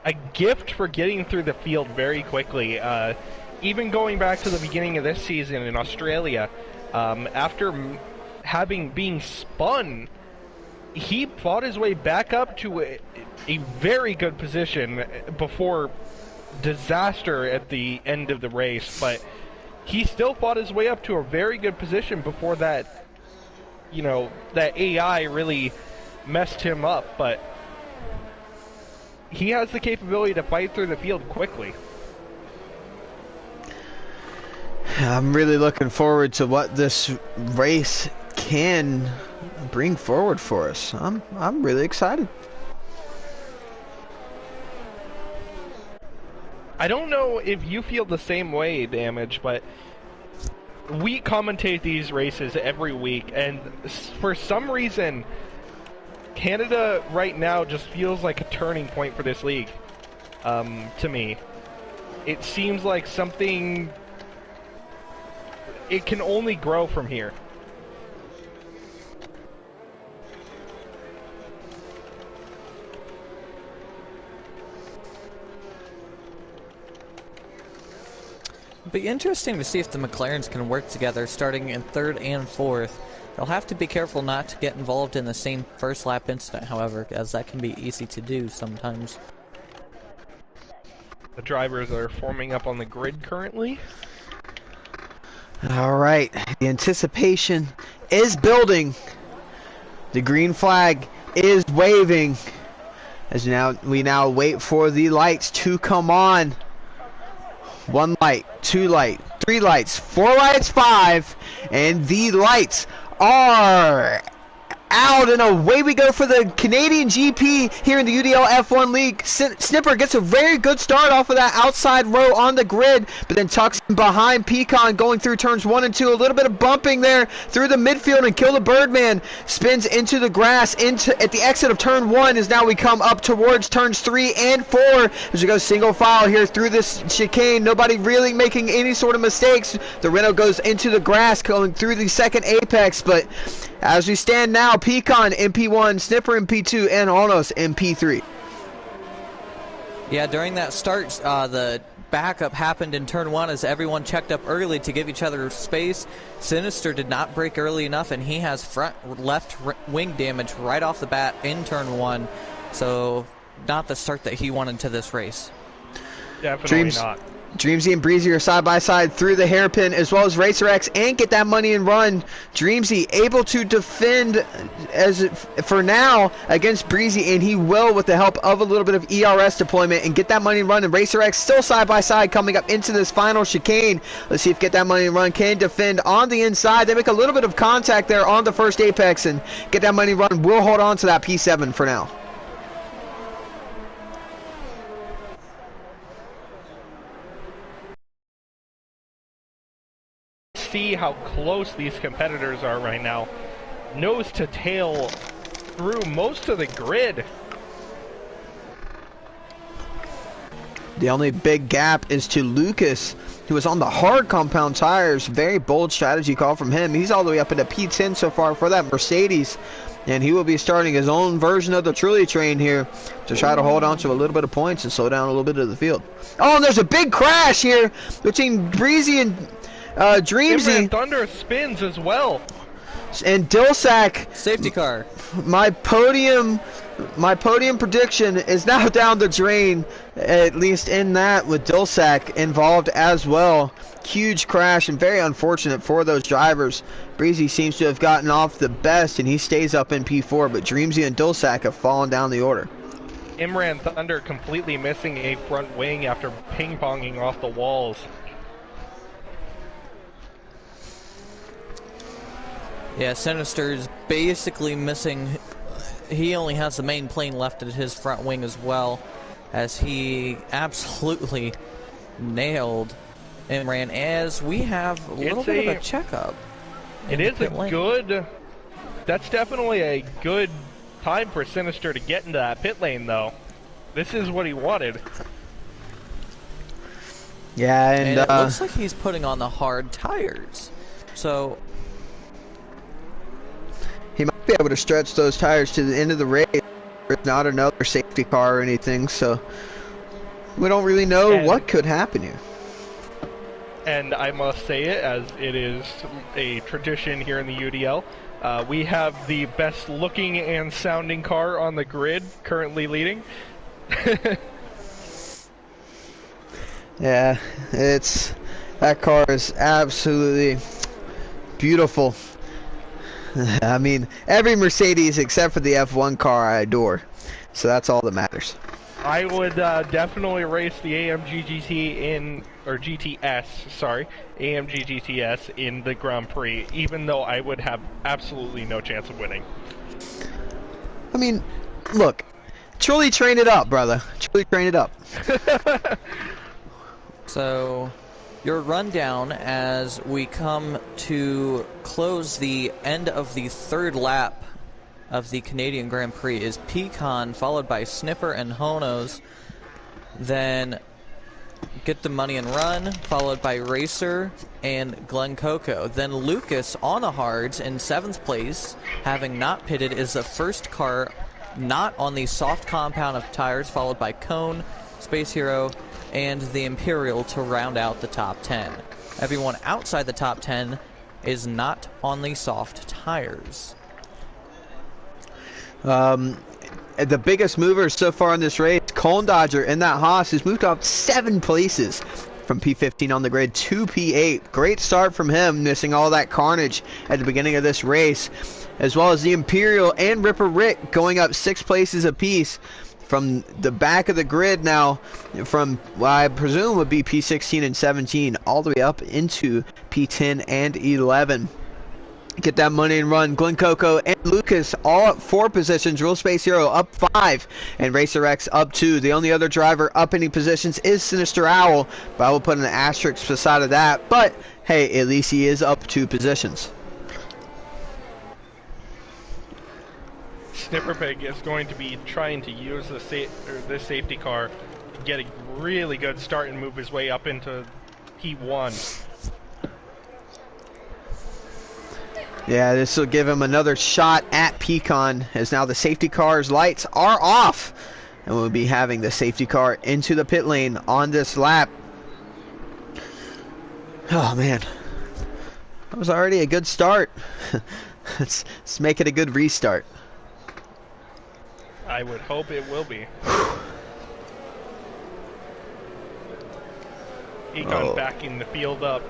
a gift for getting through the field very quickly. Even going back to the beginning of this season in Australia, after being spun, he fought his way back up to a very good position before disaster at the end of the race, but he still fought his way up to a very good position before that, you know, that AI really messed him up, but he has the capability to fight through the field quickly.
I'm really looking forward to what this race can bring forward for us. I'm really excited.
I don't know if you feel the same way, Damage, but we commentate these races every week, and for some reason, Canada right now just feels like a turning point for this league, to me. It seems like something... It can only grow from here.
It'll be interesting to see if the McLarens can work together starting in 3rd and 4th. They'll have to be careful not to get involved in the same first lap incident, however, as that can be easy to do sometimes.
The drivers are forming up on the grid currently.
Alright, the anticipation is building. The green flag is waving. As we now wait for the lights to come on. 1 light, 2 light, 3 lights, 4 lights, 5, and the lights are out, and away we go for the Canadian GP here in the UDL F1 League. Snipper gets a very good start off of that outside row on the grid, but then tucks in behind Pecan going through turns 1 and 2. A little bit of bumping there through the midfield, and Kill the Birdman spins into the grass at the exit of turn 1 as now we come up towards turns 3 and 4 as we go single file here through this chicane. Nobody really making any sort of mistakes. The Renault goes into the grass going through the second apex, but as we stand now, Pecan in P1, Snipper in P2, and Alnos in P3.
Yeah, during that start, the backup happened in turn 1 as everyone checked up early to give each other space. Sinister did not brake early enough, and he has left wing damage right off the bat in turn 1. So not the start that he wanted to this race.
Definitely not.
Dreamsy and Breezy are side by side through the hairpin, as well as Racer X, and get that money and run. Dreamsy able to defend for now against Breezy, and he will with the help of a little bit of ERS deployment and get that money and run. And Racer X still side by side coming up into this final chicane. Let's see if Get That Money and Run can defend on the inside. They make a little bit of contact there on the first apex, and Get That Money and Run will hold on to that P7 for now.
See how close these competitors are right now. Nose to tail through most of the grid.
The only big gap is to Lucas, who is on the hard compound tires. Very bold strategy call from him. He's all the way up into P10 so far for that Mercedes, and he will be starting his own version of the Truly train here to try to hold on to a little bit of points and slow down a little bit of the field. Oh, and there's a big crash here between Breezy and Dreamsy.
Thunder spins as well.
And Dilsack.
Safety car.
My podium prediction is now down the drain, at least in that, with Dilsack involved as well. Huge crash and very unfortunate for those drivers. Breezy seems to have gotten off the best, and he stays up in P4, but Dreamsy and Dilsack have fallen down the order.
Imran Thunder completely missing a front wing after ping-ponging off the walls.
Yeah, Sinister's basically missing. He only has the main plane left at his front wing as well, as he absolutely nailed Imran, as we have a little bit of a checkup.
It is a good... That's definitely a good time for Sinister to get into that pit lane, though. This is what he wanted.
Yeah,
and it looks like he's putting on the hard tires. So...
he might be able to stretch those tires to the end of the race. There's not another safety car or anything, so we don't really know what could happen here.
And I must say it, as it is a tradition here in the UDL, we have the best looking and sounding car on the grid, currently leading.
Yeah, that car is absolutely beautiful. I mean, every Mercedes except for the F1 car I adore, so that's all that matters.
I would definitely race the AMG GT in, or GTS, sorry, AMG GTS in the Grand Prix, even though I would have absolutely no chance of winning.
I mean, look, truly train it up, brother. Truly train it up.
So, your rundown as we come to close the end of the third lap of the Canadian Grand Prix is Pecan, followed by Snipper and Honos, then Get the Money and Run, followed by Racer and Glen Coco. Then Lucas on the hards in 7th place, having not pitted, is the first car not on the soft compound of tires, followed by Cone, Space Hero, and the Imperial to round out the top 10. Everyone outside the top 10 is not on the soft tires.
The biggest mover so far in this race, Cone Dodger in that Haas, has moved up 7 places from P15 on the grid to P8. Great start from him, missing all that carnage at the beginning of this race, as well as the Imperial and Ripper Rick going up 6 places apiece from the back of the grid now, from what I presume would be P16 and 17 all the way up into P10 and 11. Get that money and run. Glen Coco and Lucas all up 4 positions. Real Space Hero up 5. And Racer X up 2. The only other driver up any positions is Sinister Owl. But I will put an asterisk beside of that. But, hey, at least he is up 2 positions.
Snipperpig is going to be trying to use this safety car to get a really good start and move his way up into P1.
Yeah, this will give him another shot at Pecan, as now the safety car's lights are off. And we'll be having the safety car into the pit lane on this lap. Oh, man. That was already a good start. let's make it a good restart.
I would hope it will be. Econ backing the field up.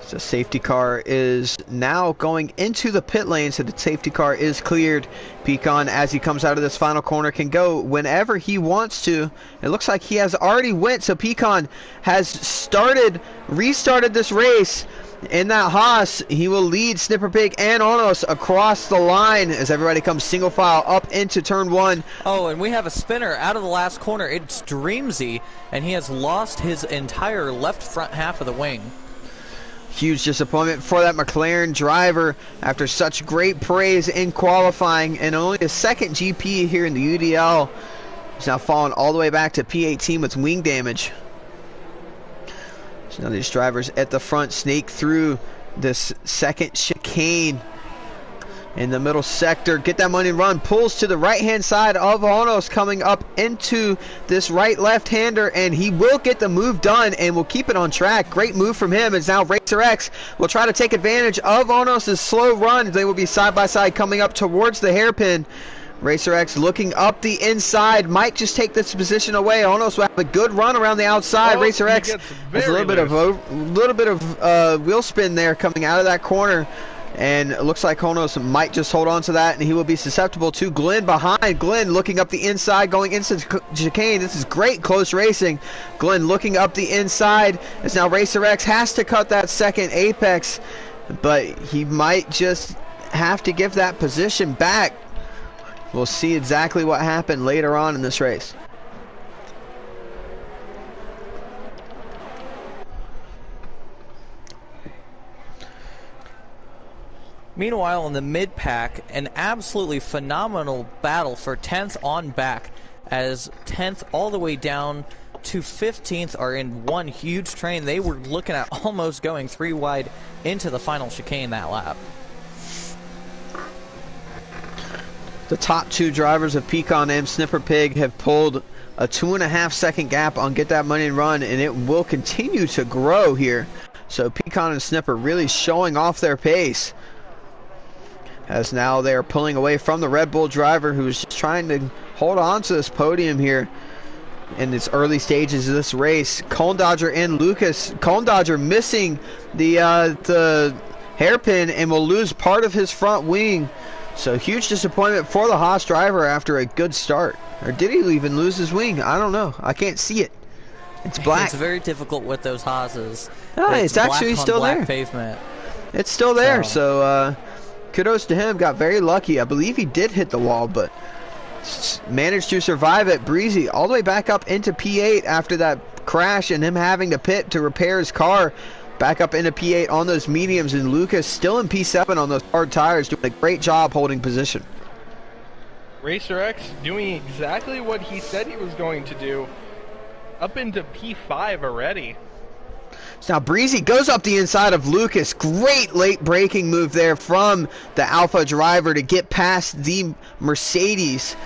So safety car is now going into the pit lane, so the safety car is cleared. Pecan, as he comes out of this final corner, can go whenever he wants to. It looks like he has already went, so Pecan has restarted this race. In that Haas, he will lead Snipper Pig and Onos across the line as everybody comes single file up into turn 1.
Oh, and we have a spinner out of the last corner. It's Dreamsy, and he has lost his entire left front half of the wing.
Huge disappointment for that McLaren driver after such great praise in qualifying, and only a second GP here in the UDL. He's now fallen all the way back to P18 with wing damage. So now these drivers at the front snake through this second chicane in the middle sector. Get that money and run. Pulls to the right-hand side of Onos, coming up into this right left-hander, and he will get the move done and will keep it on track. Great move from him. It's now Racer X will try to take advantage of Onos' slow run. They will be side-by-side coming up towards the hairpin. Racer X looking up the inside, might just take this position away. Onos will have a good run around the outside. Racer X has a little bit of wheel spin there coming out of that corner, and it looks like Onos might just hold on to that, and he will be susceptible to Glenn behind. Glenn looking up the inside, going into the chicane. This is great close racing. Glenn looking up the inside as now Racer X has to cut that second apex, but he might just have to give that position back. We'll see exactly what happened later on in this race.
Meanwhile, in the mid-pack, an absolutely phenomenal battle for 10th on back, as 10th all the way down to 15th are in one huge train. They were looking at almost going 3 wide into the final chicane that lap.
The top 2 drivers of Pecan and Snipper Pig have pulled a 2.5 second gap on Get That Money and Run, and it will continue to grow here. So Pecan and Snipper really showing off their pace, as now they are pulling away from the Red Bull driver, who's just trying to hold on to this podium here in its early stages of this race. Cone Dodger and Lucas. Cone Dodger missing the hairpin and will lose part of his front wing. So huge disappointment for the Haas driver after a good start. Or did he even lose his wing? I don't know. I can't see it. It's black.
It's very difficult with those Haases.
No, it's actually still there.
Pavement.
It's still there. So kudos to him. Got very lucky. I believe he did hit the wall, but managed to survive it. Breezy all the way back up into P8 after that crash and him having to pit to repair his car. Back up into P8 on those mediums, and Lucas still in P7 on those hard tires, doing a great job holding position.
Racer X doing exactly what he said he was going to do, up into P5 already.
So now Breezy goes up the inside of Lucas. Great late braking move there from the Alpha driver to get past the Mercedes.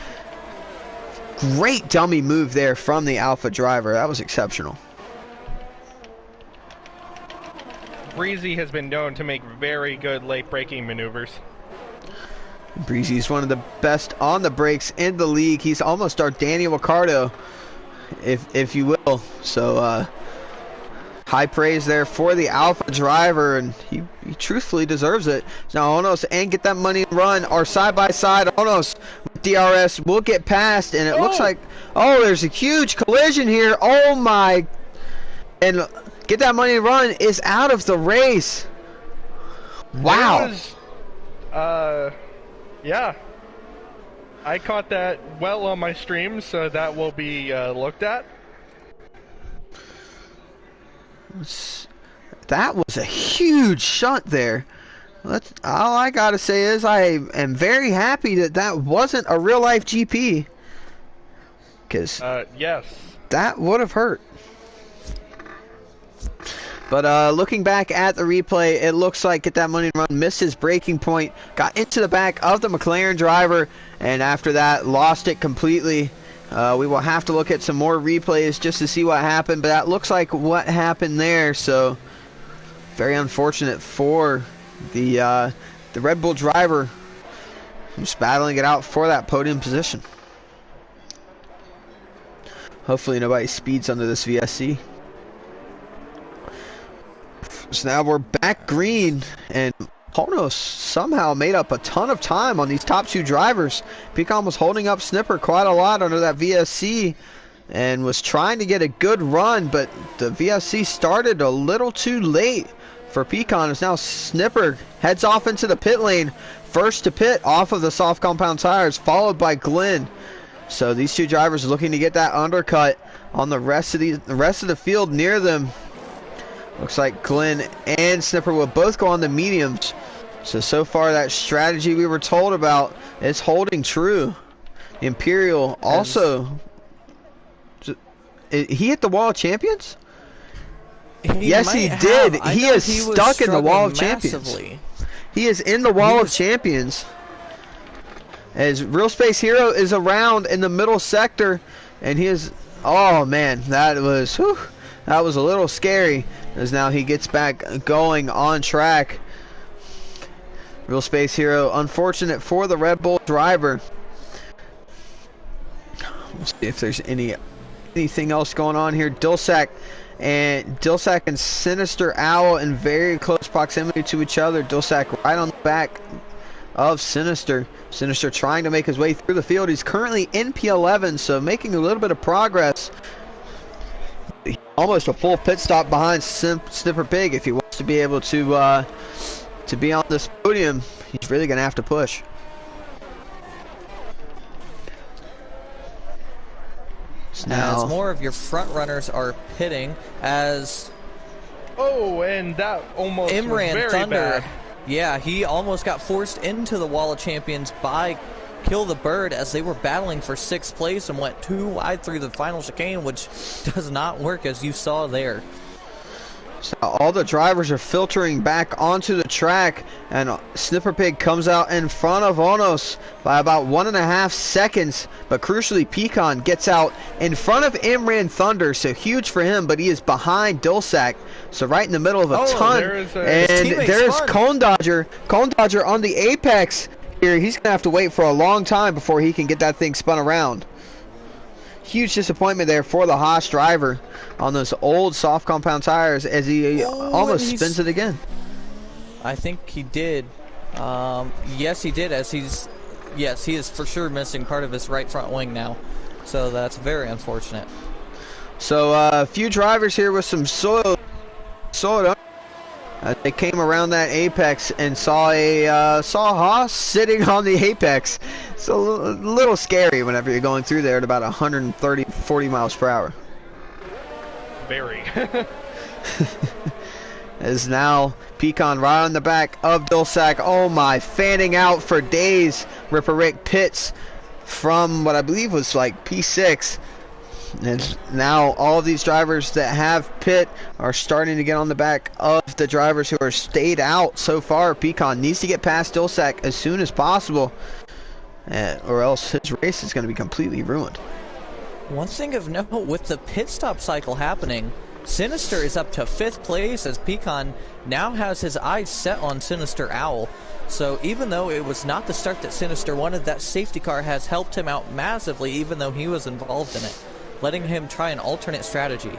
Great dummy move there from the Alpha driver. That was exceptional.
Breezy has been known to make very good late braking maneuvers.
Breezy is one of the best on the brakes in the league. He's almost our Daniel Ricciardo, if you will. So high praise there for the Alpha driver, and he truthfully deserves it. Now Onos and Get That Money and Run are side by side. Onos with DRS will get past, and it looks like, oh, there's a huge collision here. Oh my, and Get That Money and Run is out of the race. Wow.
Yeah. I caught that well on my stream, so that will be looked at.
That was a huge shunt there. All I gotta say is I am very happy that that wasn't a real life GP, because
yes,
that would have hurt. But looking back at the replay, it looks like Get That Money and Run missed his braking point, got into the back of the McLaren driver, and after that lost it completely. We will have to look at some more replays just to see what happened, but that looks like what happened there. So very unfortunate for the Red Bull driver, who's battling it out for that podium position. Hopefully nobody speeds under this VSC. So now we're back green, and Honos somehow made up a ton of time on these top two drivers. Pecan was holding up Snipper quite a lot under that VSC and was trying to get a good run, but the VSC started a little too late for Pecan. As now Snipper heads off into the pit lane, first to pit off of the soft compound tires, followed by Glenn. So these two drivers looking to get that undercut on the rest of the field near them. Looks like Glenn and Snipper will both go on the mediums. So far that strategy we were told about is holding true. Imperial also... He hit the Wall of Champions? Yes, he did. He is stuck in the Wall of Champions. He is in the Wall of Champions. As Real Space Hero is around in the middle sector, and he is... Oh, man, that was a little scary. As now he gets back going on track. Real Space Hero, unfortunate for the Red Bull driver. We'll see if there's anything else going on here. Dilsack and Sinister Owl in very close proximity to each other. Dilsack right on the back of Sinister. Sinister trying to make his way through the field. He's currently in P11, so making a little bit of progress. Almost a full pit stop behind Snipper Pig if he wants to be able to be on this podium. He's really gonna have to push.
Now, as more of your front runners are pitting, as
and that almost was very
Thunder,
bad.
Yeah, he almost got forced into the Wall of Champions by Kill the Bird as they were battling for 6th place and went too wide through the final chicane, which does not work, as you saw there.
So all the drivers are filtering back onto the track, and Snipper Pig comes out in front of Onos by about 1.5 seconds, but crucially Pecan gets out in front of Imran Thunder, so huge for him, but he is behind Dilsack, so right in the middle of a ton. And there's Cone Dodger on the apex here. He's gonna have to wait for a long time before he can get that thing spun around. Huge disappointment there for the Haas driver on those old soft compound tires, as he almost spins it again.
I think he did. Yes, he did. He is for sure missing part of his right front wing now. So that's very unfortunate.
So a few drivers here with some soil. They came around that apex and saw Haas sitting on the apex. It's a little scary whenever you're going through there at about 130-40 miles per hour.
Very.
As now Pecan right on the back of Dilsack. Oh my, fanning out for days. Ripper Rick pits from what I believe was like P6. And now all of these drivers that have pit are starting to get on the back of the drivers who are stayed out so far. Pecan needs to get past Dilsack as soon as possible, or else his race is going to be completely ruined.
One thing of note, with the pit stop cycle happening, Sinister is up to 5th place as Pecan now has his eyes set on Sinister Owl. So even though it was not the start that Sinister wanted, that safety car has helped him out massively, even though he was involved in it, letting him try an alternate strategy.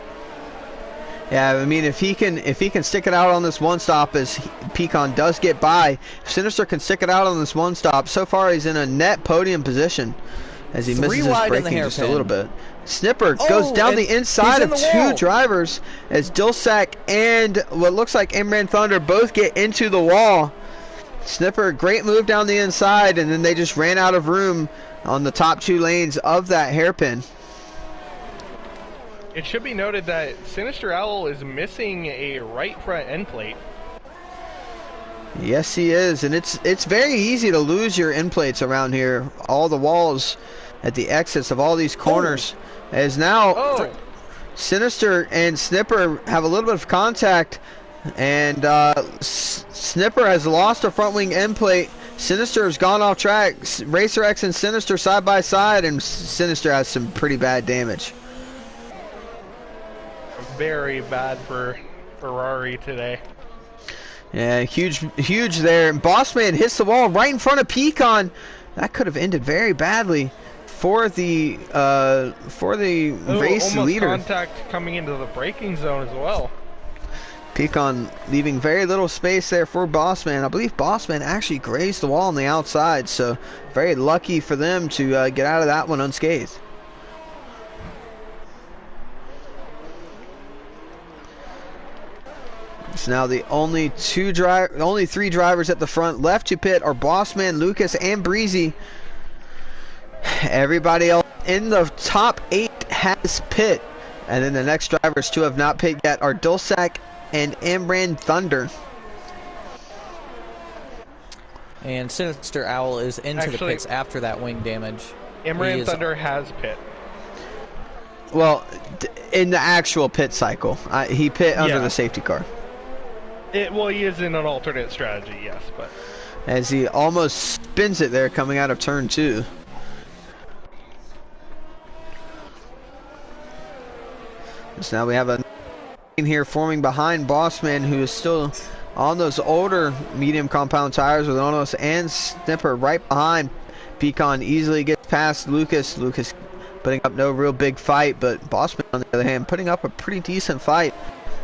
Yeah, I mean, if he can stick it out on this one stop, as Pecan does get by, if Sinister can stick it out on this one stop, so far he's in a net podium position as he misses his braking just a little bit. Snipper goes down the inside of two drivers as Dilsack and what looks like Imran Thunder both get into the wall. Snipper, great move down the inside, and then they just ran out of room on the top 2 lanes of that hairpin.
It should be noted that Sinister Owl is missing a right front end plate.
Yes, he is, and it's very easy to lose your end plates around here. All the walls at the exits of all these corners. As now Sinister and Snipper have a little bit of contact, and Snipper has lost a front wing end plate. Sinister has gone off track. Racer X and Sinister side by side, and Sinister has some pretty bad damage.
Very bad for Ferrari today.
Yeah, huge there. And Bossman hits the wall right in front of Pecan. That could have ended very badly for the race
almost
leader.
Contact coming into the braking zone as well.
Pecan leaving very little space there for Bossman. I believe Bossman actually grazed the wall on the outside, so very lucky for them to get out of that one unscathed. So now the only three drivers at the front left to pit are Bossman, Lucas, and Breezy. Everybody else in the top 8 has pit. And then the next drivers to have not pit yet are Dulsac and Imran Thunder.
And Sinister Owl is into the pits after that wing damage.
Imran Thunder has pit.
Well, in the actual pit cycle. He pit under the safety car.
Well, he is in an alternate strategy, yes, but...
As he almost spins it there coming out of turn 2. So now we have a here forming behind Bossman, who is still on those older medium compound tires with Onos and Snipper right behind. Pecan easily gets past Lucas. Lucas putting up no real big fight, but Bossman on the other hand putting up a pretty decent fight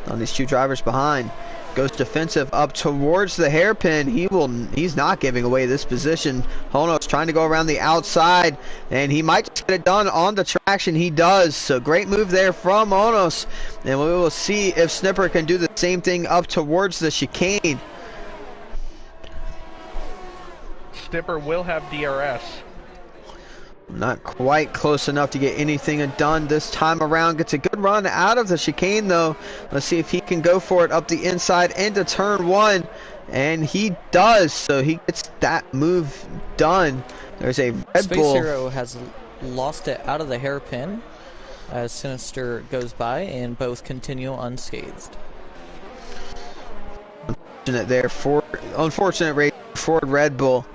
on these two drivers behind. Goes defensive up towards the hairpin. He's not giving away this position. Honos trying to go around the outside, and he might just get it done on the traction. He does. So great move there from Honos, and we will see if Snipper can do the same thing up towards the chicane.
Snipper will have DRS.
Not quite close enough to get anything done this time around. Gets a good run out of the chicane though. Let's see if he can go for it up the inside into turn 1. And he does, so he gets that move done. There's a Red
Space
Bull.
Hero has lost it out of the hairpin as Sinister goes by, and both continue unscathed.
Unfortunate race for Red Bull.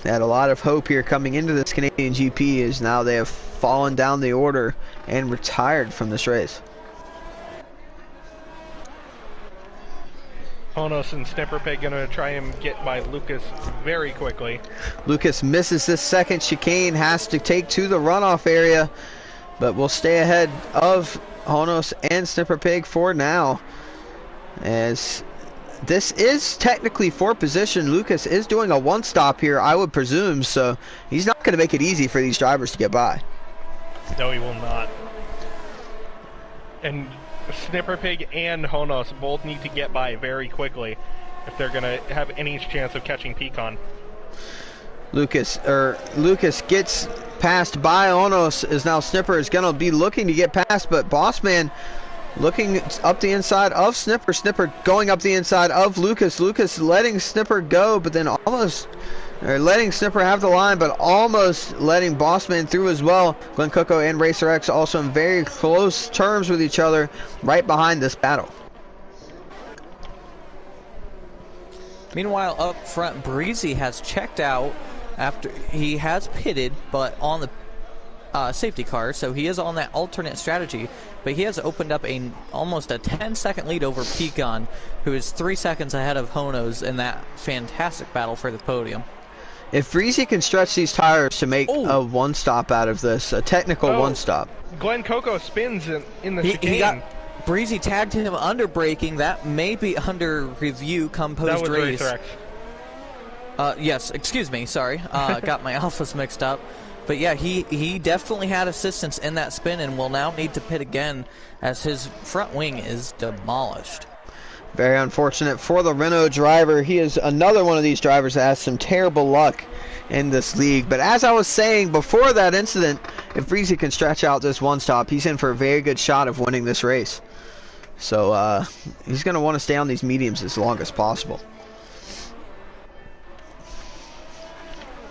They had a lot of hope here coming into this Canadian GP, as now they have fallen down the order and retired from this race.
Honos and Snipper Pig gonna try and get by Lucas very quickly.
Lucas misses this second chicane, has to take to the runoff area, but will stay ahead of Honos and Snipper Pig for now, as this is technically for position. Lucas is doing a one-stop here, I would presume, so he's not going to make it easy for these drivers to get by.
No, he will not. And Snipper Pig and Honos both need to get by very quickly if they're going to have any chance of catching Pecan.
Lucas gets passed by Honos, as now Snipper is going to be looking to get past, but Bossman looking up the inside of Snipper. Snipper going up the inside of Lucas. Lucas letting Snipper go, but then letting Snipper have the line, but almost letting Bossman through as well. Glenn Coco and Racer X also in very close terms with each other right behind this battle.
Meanwhile, up front, Breezy has checked out after he has pitted, but on the safety car, so he is on that alternate strategy, but he has opened up almost a 10-second lead over Pecan, who is 3 seconds ahead of Honos in that fantastic battle for the podium.
If Breezy can stretch these tires to make a one-stop out of this, a technical one-stop.
Glenn Coco spins in the chicane.
Breezy tagged him under braking. That may be under review come post-race.
That was Racer X.
Yes, excuse me, sorry. Got my alphas mixed up. But yeah, he definitely had assistance in that spin and will now need to pit again as his front wing is demolished.
Very unfortunate for the Renault driver. He is another one of these drivers that has some terrible luck in this league. But as I was saying before that incident, if Breezy can stretch out this one stop, he's in for a very good shot of winning this race. So he's going to want to stay on these mediums as long as possible.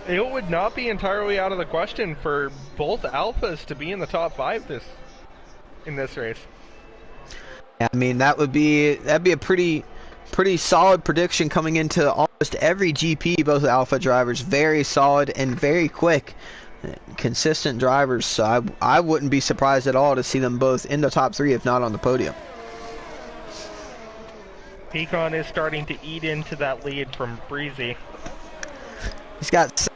It would not be entirely out of the question for both alphas to be in the top 5 in this race.
I mean, that'd be a pretty solid prediction coming into almost every GP. Both alpha drivers very solid and very quick, consistent drivers. So I wouldn't be surprised at all to see them both in the top 3, if not on the podium.
Pecan is starting to eat into that lead from Breezy.
He's got 7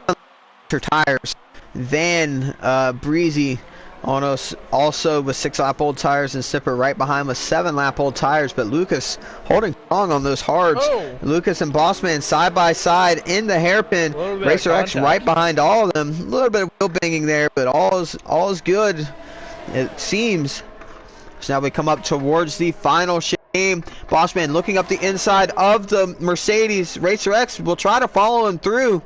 tires than Breezy Onos also with 6-lap-old tires, and Snipper right behind with 7-lap-old tires, but Lucas holding strong on those hards.
Oh.
Lucas and Bossman side by side in the hairpin. Racer X right behind all of them. A little bit of wheel banging there, but all is good, it seems. So now we come up towards the final game. Bossman looking up the inside of the Mercedes. Racer X will try to follow him through.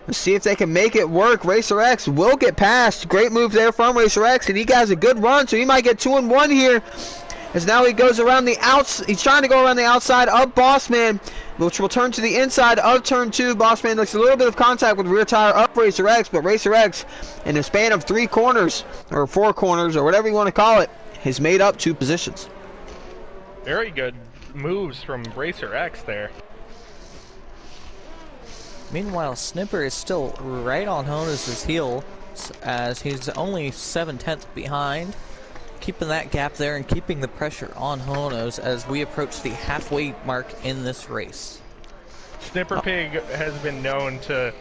Let's see if they can make it work. Racer X will get past. Great move there from Racer X, and he has a good run, so he might get 2-1 here. As now he goes around the outside. He's trying to go around the outside of Bossman, which will turn to the inside of turn 2. Bossman looks a little bit of contact with the rear tire of Racer X, but Racer X, in a span of 3 corners, or 4 corners, or whatever you want to call it, has made up 2 positions.
Very good moves from Racer X there.
Meanwhile, Snipper is still right on Honus' heel, as he's only 7/10 behind, keeping that gap there and keeping the pressure on Honus as we approach the halfway mark in this race.
Snipper Pig has been known to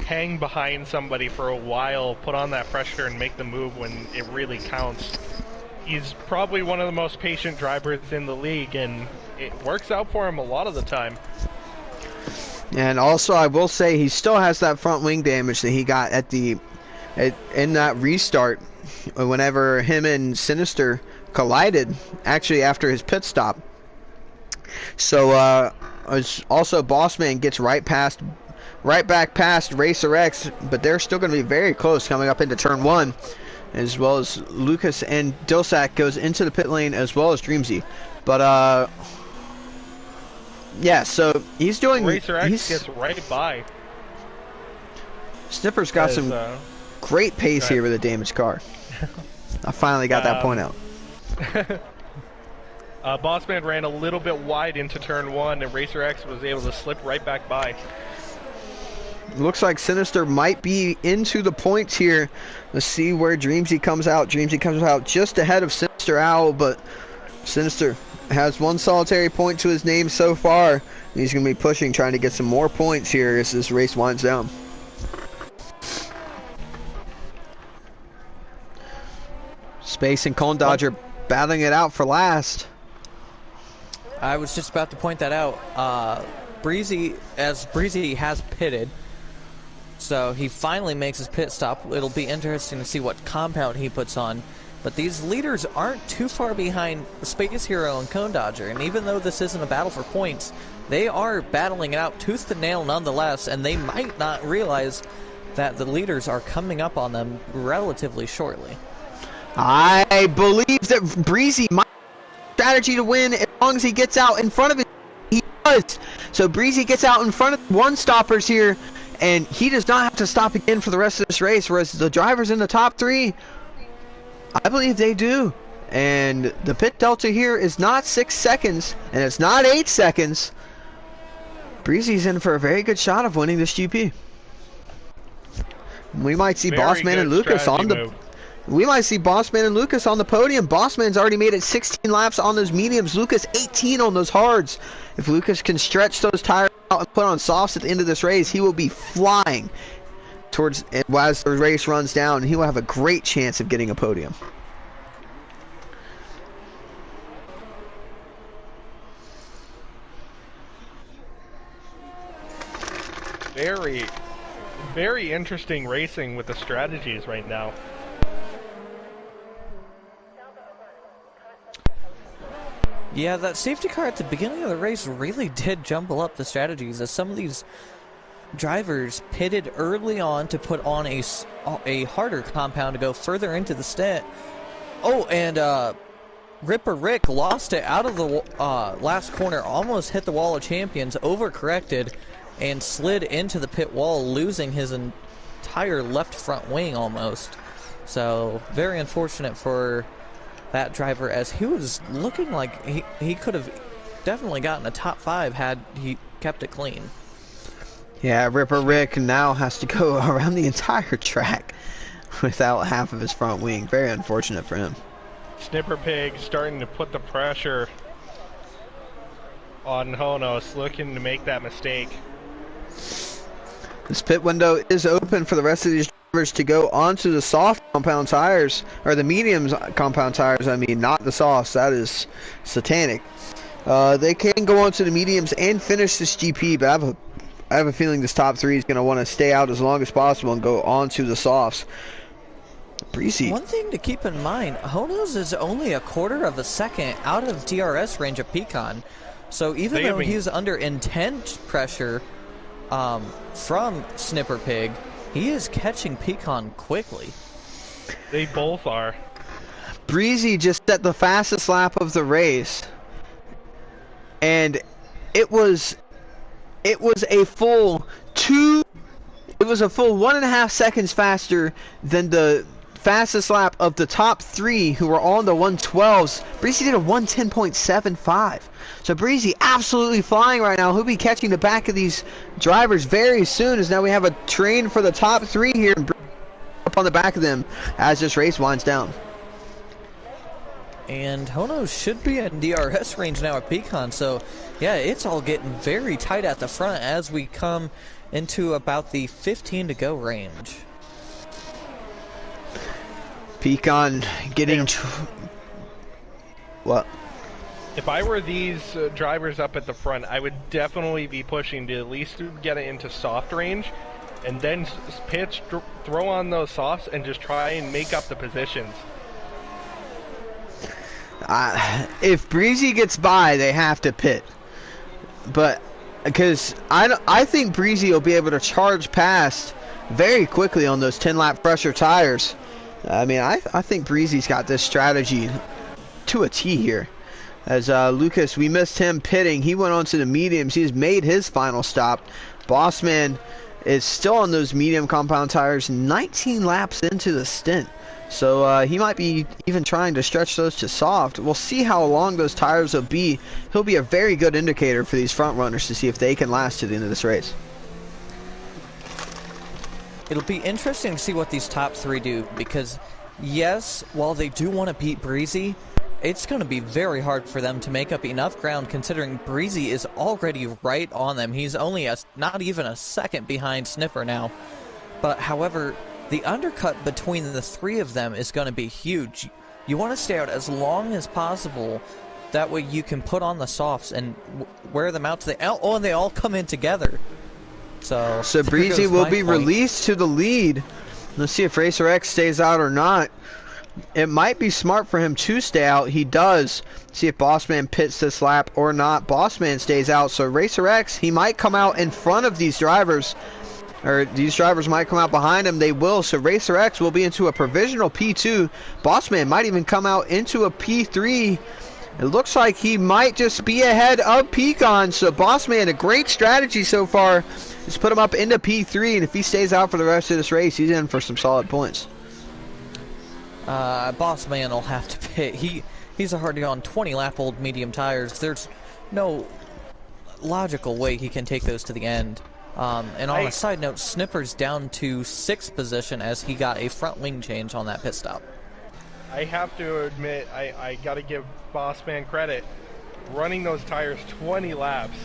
hang behind somebody for a while, put on that pressure, and make the move when it really counts. He's probably one of the most patient drivers in the league, and it works out for him a lot of the time.
And also, I will say he still has that front wing damage that he got in that restart whenever him and Sinister collided, actually after his pit stop. So also Bossman gets right back past Racer X, but they're still going to be very close coming up into turn 1, as well as Lucas and Dilsack goes into the pit lane, as well as Dreamsy. But yeah, so he's doing.
Racer X gets right by.
Snipper's got some great pace here with a damaged car. I finally got that point out.
Bossman ran a little bit wide into turn 1, and Racer X was able to slip right back by.
Looks like Sinister might be into the points here. Let's see where Dreamsy comes out. Dreamsy comes out just ahead of Sinister Owl, but Sinister has 1 solitary point to his name so far. He's going to be pushing, trying to get some more points here as this race winds down. Space and Cone Dodger battling it out for last.
I was just about to point that out. Breezy has pitted, so he finally makes his pit stop. It'll be interesting to see what compound he puts on. But these leaders aren't too far behind Space Hero and Cone Dodger, and even though this isn't a battle for points, they are battling it out tooth and nail nonetheless, and they might not realize that the leaders are coming up on them relatively shortly.
I believe that Breezy might have a strategy to win as long as he gets out in front of it. He does. So Breezy gets out in front of the 1-stoppers here, and he does not have to stop again for the rest of this race, whereas the drivers in the top 3, I believe they do. And the pit delta here is not 6 seconds, and it's not 8 seconds. Breezy's in for a very good shot of winning this GP. We might see Bossman and Lucas on the
move.
We might see Bossman and Lucas on the podium. Bossman's already made it 16 laps on those mediums. Lucas 18 on those hards. If Lucas can stretch those tires out and put on softs at the end of this race, he will be flying towards as the race runs down. He will have a great chance of getting a podium.
Very, very interesting racing with the strategies right now.
Yeah, that safety car at the beginning of the race really did jumble up the strategies, as some of these drivers pitted early on to put on a harder compound to go further into the stint. Oh, and Ripper Rick lost it out of the last corner, almost hit the wall of champions, overcorrected, and slid into the pit wall, losing his entire left front wing almost. So, very unfortunate for that driver, as he was looking like he could have definitely gotten a top 5 had he kept it clean.
Yeah, Ripper Rick now has to go around the entire track without half of his front wing. Very unfortunate for him.
Snipper Pig starting to put the pressure on Honos, looking to make that mistake.
This pit window is open for the rest of these to go onto the soft compound tires, or the mediums compound tires, I mean, not the softs. That is satanic. They can go onto the mediums and finish this GP, but I have a feeling this top 3 is going to want to stay out as long as possible and go onto the softs. Breezy.
One thing to keep in mind, Honos is only a quarter of a second out of DRS range of Pecan. So even though he's under intense pressure from Snipper Pig, he is catching Pecan quickly.
They both are.
Breezy just set the fastest lap of the race, and it was a full 1.5 seconds faster than the fastest lap of the top 3 who were all in the 112s. Breezy did a 110.75. So Breezy absolutely flying right now. He'll be catching the back of these drivers very soon, as now we have a train for the top 3 here and up on the back of them as this race winds down.
And Hono should be in DRS range now at Pecan, so yeah, it's all getting very tight at the front as we come into about the 15 to go range.
Pecan getting what?
If I were these drivers up at the front, I would definitely be pushing to at least get it into soft range, and then pitch, throw on those softs, and just try and make up the positions.
If Breezy gets by, they have to pit. But because I think Breezy will be able to charge past very quickly on those 10-lap pressure tires. I mean, I think Breezy's got this strategy to a T here. As Lucas, we missed him pitting. He went on to the mediums. He's made his final stop. Bossman is still on those medium compound tires, 19 laps into the stint. So he might be even trying to stretch those to soft. We'll see how long those tires will be. He'll be a very good indicator for these front runners to see if they can last to the end of this race.
It'll be interesting to see what these top 3 do, because yes, while they do want to beat Breezy, it's going to be very hard for them to make up enough ground, considering Breezy is already right on them. He's only not even a second behind Sniffer now. But however, the undercut between the 3 of them is going to be huge. You want to stay out as long as possible. That way you can put on the softs and wear them out to the... Oh, and they all come in together. So
Breezy will be released to the lead. Let's see if Racer X stays out or not. It might be smart for him to stay out. He does. See if Bossman pits this lap or not. Bossman stays out. So Racer X, he might come out in front of these drivers. Or these drivers might come out behind him. They will. So Racer X will be into a provisional P2. Bossman might even come out into a P3. It looks like he might just be ahead of Pecan. So Bossman, a great strategy so far. Just put him up into P3. And if he stays out for the rest of this race, he's in for some solid points.
Bossman will have to pit. He's already on 20-lap-old medium tires. There's no logical way he can take those to the end. And on a side note, Snipper's down to 6th position as he got a front wing change on that pit stop.
I have to admit, I got to give Bossman credit. Running those tires 20 laps.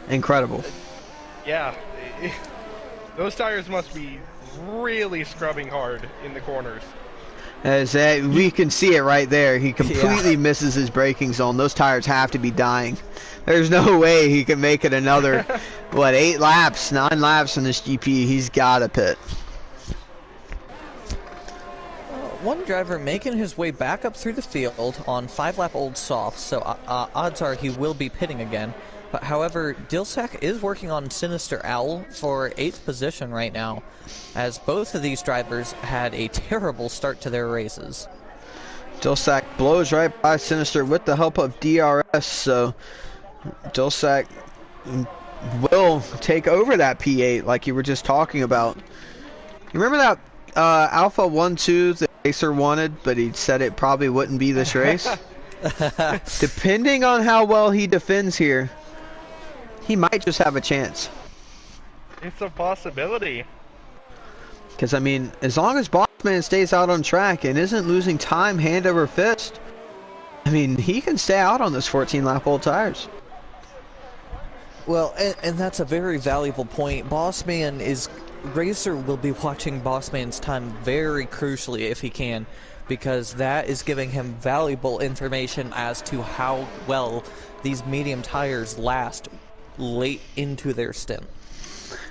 Incredible.
Yeah. Those tires must be really scrubbing hard in the corners.
As we can see it right there. He completely misses his braking zone. Those tires have to be dying. There's no way he can make it another, 8 laps, 9 laps in this GP. He's got to pit.
One driver making his way back up through the field on 5-lap-old softs, so odds are he will be pitting again. But however, Dilsack is working on Sinister Owl for 8th position right now, as both of these drivers had a terrible start to their races.
Dilsack blows right by Sinister with the help of DRS, so Dilsack will take over that P8 like you were just talking about. You remember that Alpha 1-2 the racer wanted, but he said it probably wouldn't be this race? Depending on how well he defends here, he might just have a chance.
It's a possibility.
Because, I mean, as long as Bossman stays out on track and isn't losing time hand over fist, I mean, he can stay out on those 14-lap-old tires.
Well, and that's a very valuable point. Bossman is Racer will be watching Bossman's time very crucially if he can, because that is giving him valuable information as to how well these medium tires last late into their stint.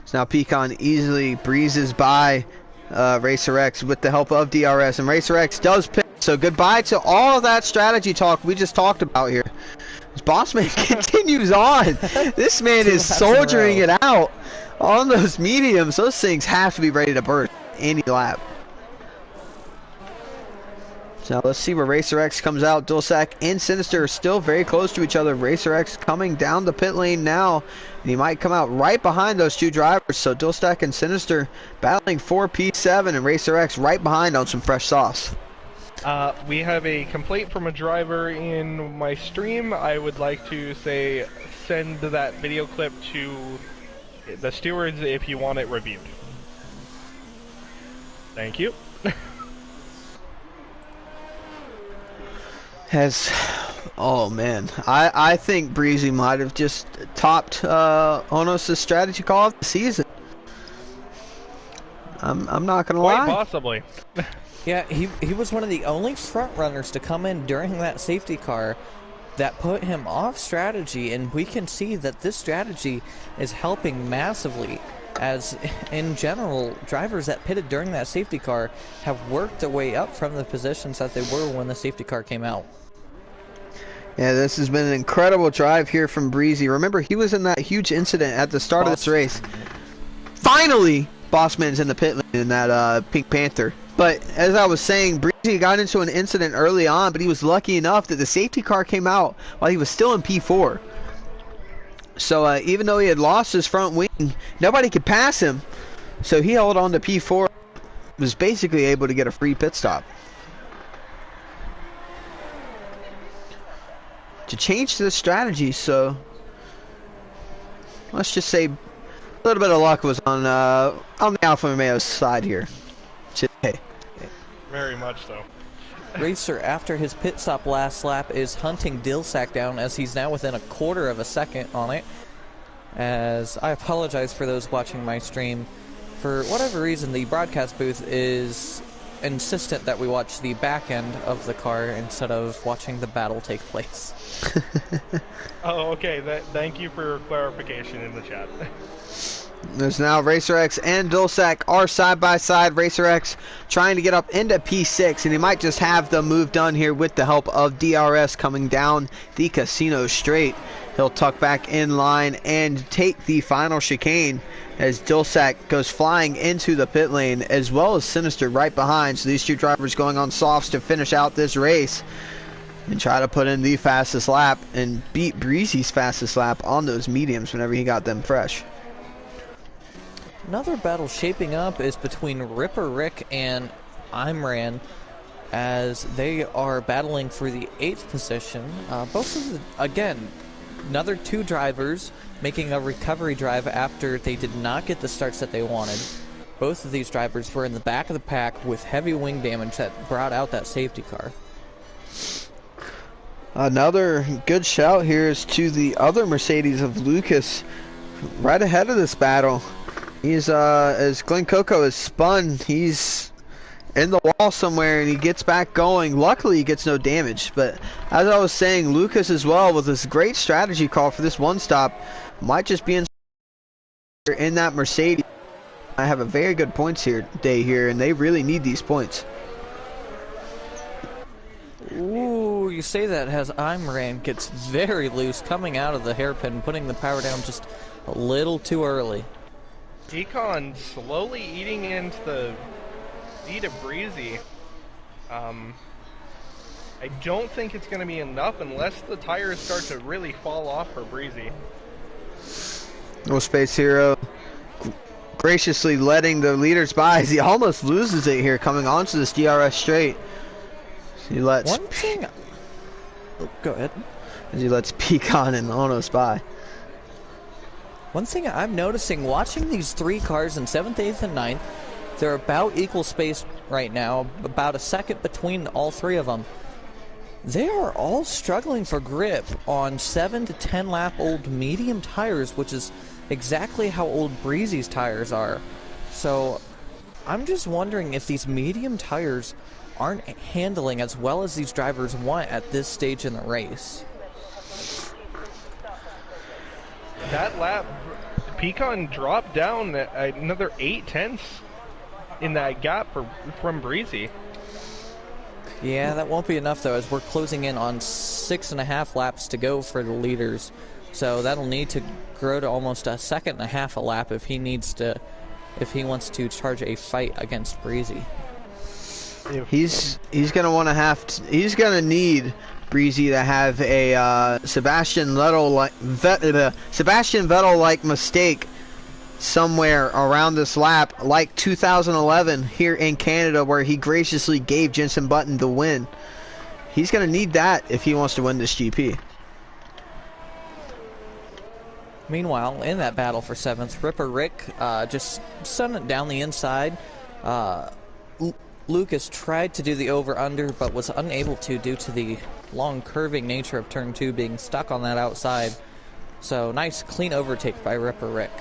So now Pecan easily breezes by Racer X with the help of DRS, and Racer X does pick. So goodbye to all of that strategy talk we just talked about here. Bossman continues on. This man is soldiering it out on those mediums. Those things have to be ready to burst any lap. So let's see where Racer X comes out. Dulsac and Sinister are still very close to each other. Racer X coming down the pit lane now, and he might come out right behind those two drivers. So Dulsac and Sinister battling for P7, and Racer X right behind on some fresh sauce.
We have a complaint from a driver in my stream. I would like to say send that video clip to the stewards if you want it reviewed. Thank you.
Oh man, I think Breezy might have just topped Onos' strategy call of the season. I'm not gonna lie.
Quite possibly.
Yeah, he was one of the only front runners to come in during that safety car that put him off strategy, and we can see that this strategy is helping massively, as in general drivers that pitted during that safety car have worked their way up from the positions that they were when the safety car came out.
Yeah, this has been an incredible drive here from Breezy. Remember, he was in that huge incident at the start of this race. Finally, Bossman's in the pit lane in that Pink Panther. But as I was saying, Breezy got into an incident early on, but he was lucky enough that the safety car came out while he was still in P4. So even though he had lost his front wing, nobody could pass him. So he held on to P4, was basically able to get a free pit stop. To change the strategy, so let's just say a little bit of luck was on the Alfa Romeo's side here today.
Very much so.
Racer, after his pit stop last lap, is hunting Dulsac down, as he's now within a quarter of a second on it. As I apologize for those watching my stream. For whatever reason, the broadcast booth is insistent that we watch the back end of the car instead of watching the battle take place.
Oh, okay. Thank you for your clarification in the chat.
There's now Racer X and Dulsac are side by side. Racer X trying to get up into P6, and he might just have the move done here with the help of DRS coming down the Casino Straight. He'll tuck back in line and take the final chicane as Dulsac goes flying into the pit lane, as well as Sinister right behind. So these two drivers going on softs to finish out this race and try to put in the fastest lap and beat Breezy's fastest lap on those mediums whenever he got them fresh.
Another battle shaping up is between Ripper Rick and Imran, as they are battling for the 8th position. Both of the, again, another two drivers making a recovery drive after they did not get the starts that they wanted. Both of these drivers were in the back of the pack with heavy wing damage that brought out that safety car.
Another good shout here is to the other Mercedes of Lucas, right ahead of this battle. He's, as Glenn Coco is spun, he's in the wall somewhere and he gets back going. Luckily, he gets no damage. But as I was saying, Lucas as well, with this great strategy call for this one stop, might just be in that Mercedes. I have a very good points day here, and they really need these points.
Ooh, you say that as Imran gets very loose coming out of the hairpin, putting the power down just a little too early.
Econ slowly eating into the lead of Breezy. I don't think it's going to be enough unless the tires start to really fall off for Breezy.
No Space Hero graciously letting the leaders by as he almost loses it here coming onto this DRS straight. He lets
one thing. Oh, go ahead.
As he lets Pecan and Onos by.
One thing I'm noticing watching these three cars in 7th, 8th, and 9th, they're about equal space right now, about a second between all three of them. They are all struggling for grip on 7 to 10 lap old medium tires, which is exactly how old Breezy's tires are. So I'm just wondering if these medium tires aren't handling as well as these drivers want at this stage in the race.
That lap, Pecan dropped down another 8/10 in that gap from Breezy.
Yeah, that won't be enough though, as we're closing in on 6.5 laps to go for the leaders. So that'll need to grow to almost a second and a half a lap if he wants to charge a fight against Breezy.
He's gonna need Breezy to have a Sebastian Vettel like mistake somewhere around this lap, like 2011 here in Canada, where he graciously gave Jenson Button the win. He's gonna need that if he wants to win this GP.
Meanwhile, in that battle for 7th, Ripper Rick just sent it down the inside. Lucas tried to do the over-under, but was unable to due to the long curving nature of turn 2 being stuck on that outside. So nice clean overtake by Ripper Rick.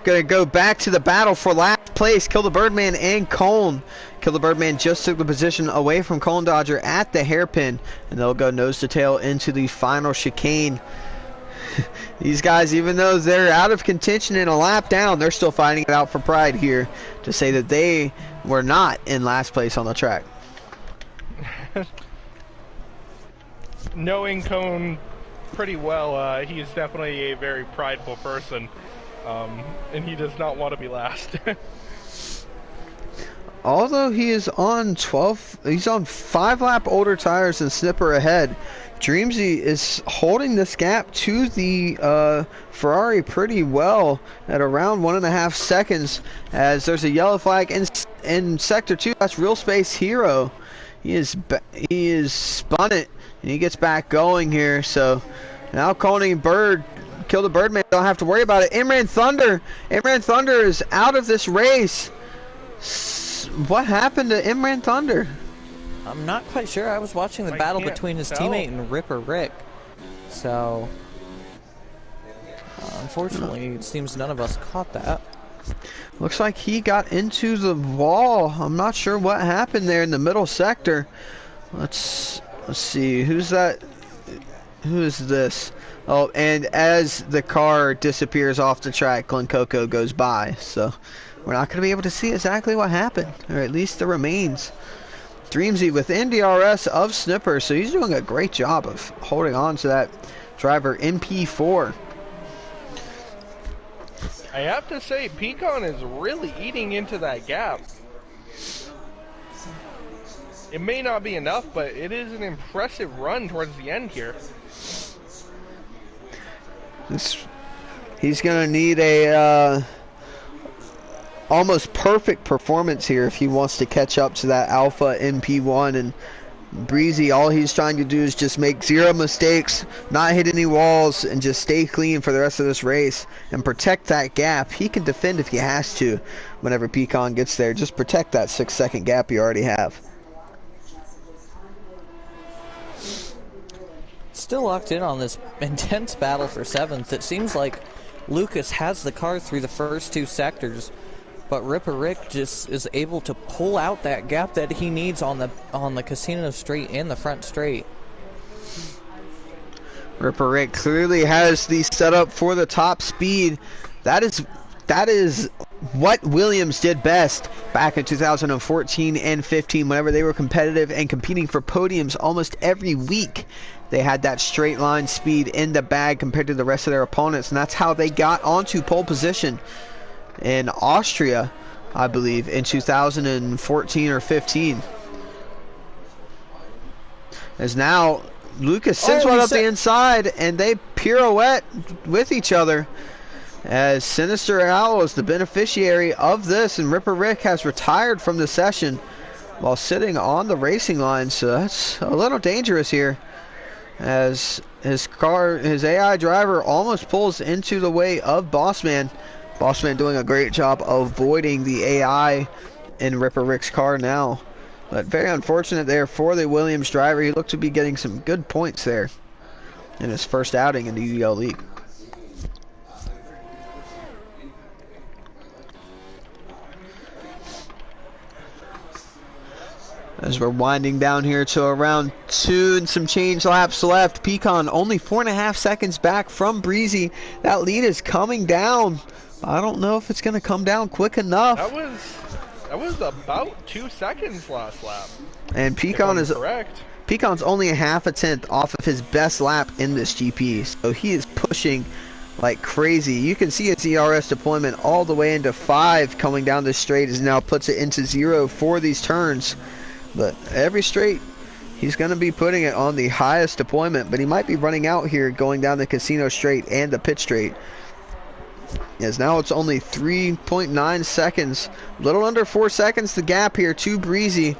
Gonna go back to the battle for last place. Kill the Birdman and Cone. Kill the Birdman just took the position away from Cone Dodger at the hairpin, and they'll go nose to tail into the final chicane. These guys, even though they're out of contention in a lap down, they're still fighting it out for pride here to say that they were not in last place on the track.
Knowing Cone pretty well, he is definitely a very prideful person, and he does not want to be last.
Although he is on 5 lap older tires and Snipper ahead, Dreamsy is holding this gap to the Ferrari pretty well at around 1.5 seconds, as there's a yellow flag in sector 2. That's Real Space Hero. He is spun it, and he gets back going here. So now Coney Bird, Kill the Birdman, don't have to worry about it. Imran Thunder is out of this race. What happened to Imran Thunder?
I'm not quite sure. I was watching the battle between his teammate and Ripper Rick. So, unfortunately, it seems none of us caught that.
Looks like he got into the wall. I'm not sure what happened there in the middle sector. Let's see. Who's that? Who is this? Oh, and as the car disappears off the track, Glen Coco goes by. So, we're not going to be able to see exactly what happened, or at least the remains. Dreamsy with NDRS of Snipper, so he's doing a great job of holding on to that driver MP4.
I have to say, Pecan is really eating into that gap. It may not be enough, but it is an impressive run towards the end here.
He's going to need a almost perfect performance here if he wants to catch up to that Alpha MP1. And Breezy, all he's trying to do is just make 0 mistakes, not hit any walls, and just stay clean for the rest of this race and protect that gap. He can defend if he has to whenever Pecan gets there. Just protect that 6-second gap you already have.
Still locked in on this intense battle for 7th. It seems like Lucas has the car through the first 2 sectors, but Ripper Rick just is able to pull out that gap that he needs on the Casino Straight and the front straight.
Ripper Rick clearly has the setup for the top speed. That is what Williams did best back in 2014 and 15 whenever they were competitive and competing for podiums almost every week. They had that straight line speed in the bag compared to the rest of their opponents, and that's how they got onto pole position in Austria, I believe, in 2014 or 15. As now Lucas sends one up the inside, and they pirouette with each other, as Sinister Owl is the beneficiary of this, and Ripper Rick has retired from the session while sitting on the racing line. So that's a little dangerous here, as his AI driver almost pulls into the way of Bossman. Bossman doing a great job avoiding the AI in Ripper Rick's car now. But very unfortunate there for the Williams driver. He looked to be getting some good points there in his first outing in the UDL League. As we're winding down here to around 2 and some change laps left. Pecan only 4.5 seconds back from Breezy. That lead is coming down. I don't know if it's going to come down quick enough.
That was about 2 seconds last lap.
And Pecan is
correct.
Pecan's only a half a tenth off of his best lap in this GP. So he is pushing like crazy. You can see his ERS deployment all the way into 5 coming down the straight, as now puts it into 0 for these turns. But every straight, he's going to be putting it on the highest deployment. But he might be running out here going down the casino straight and the pit straight. As now it's only 3.9 seconds. Little under 4 seconds the gap here to Breezy.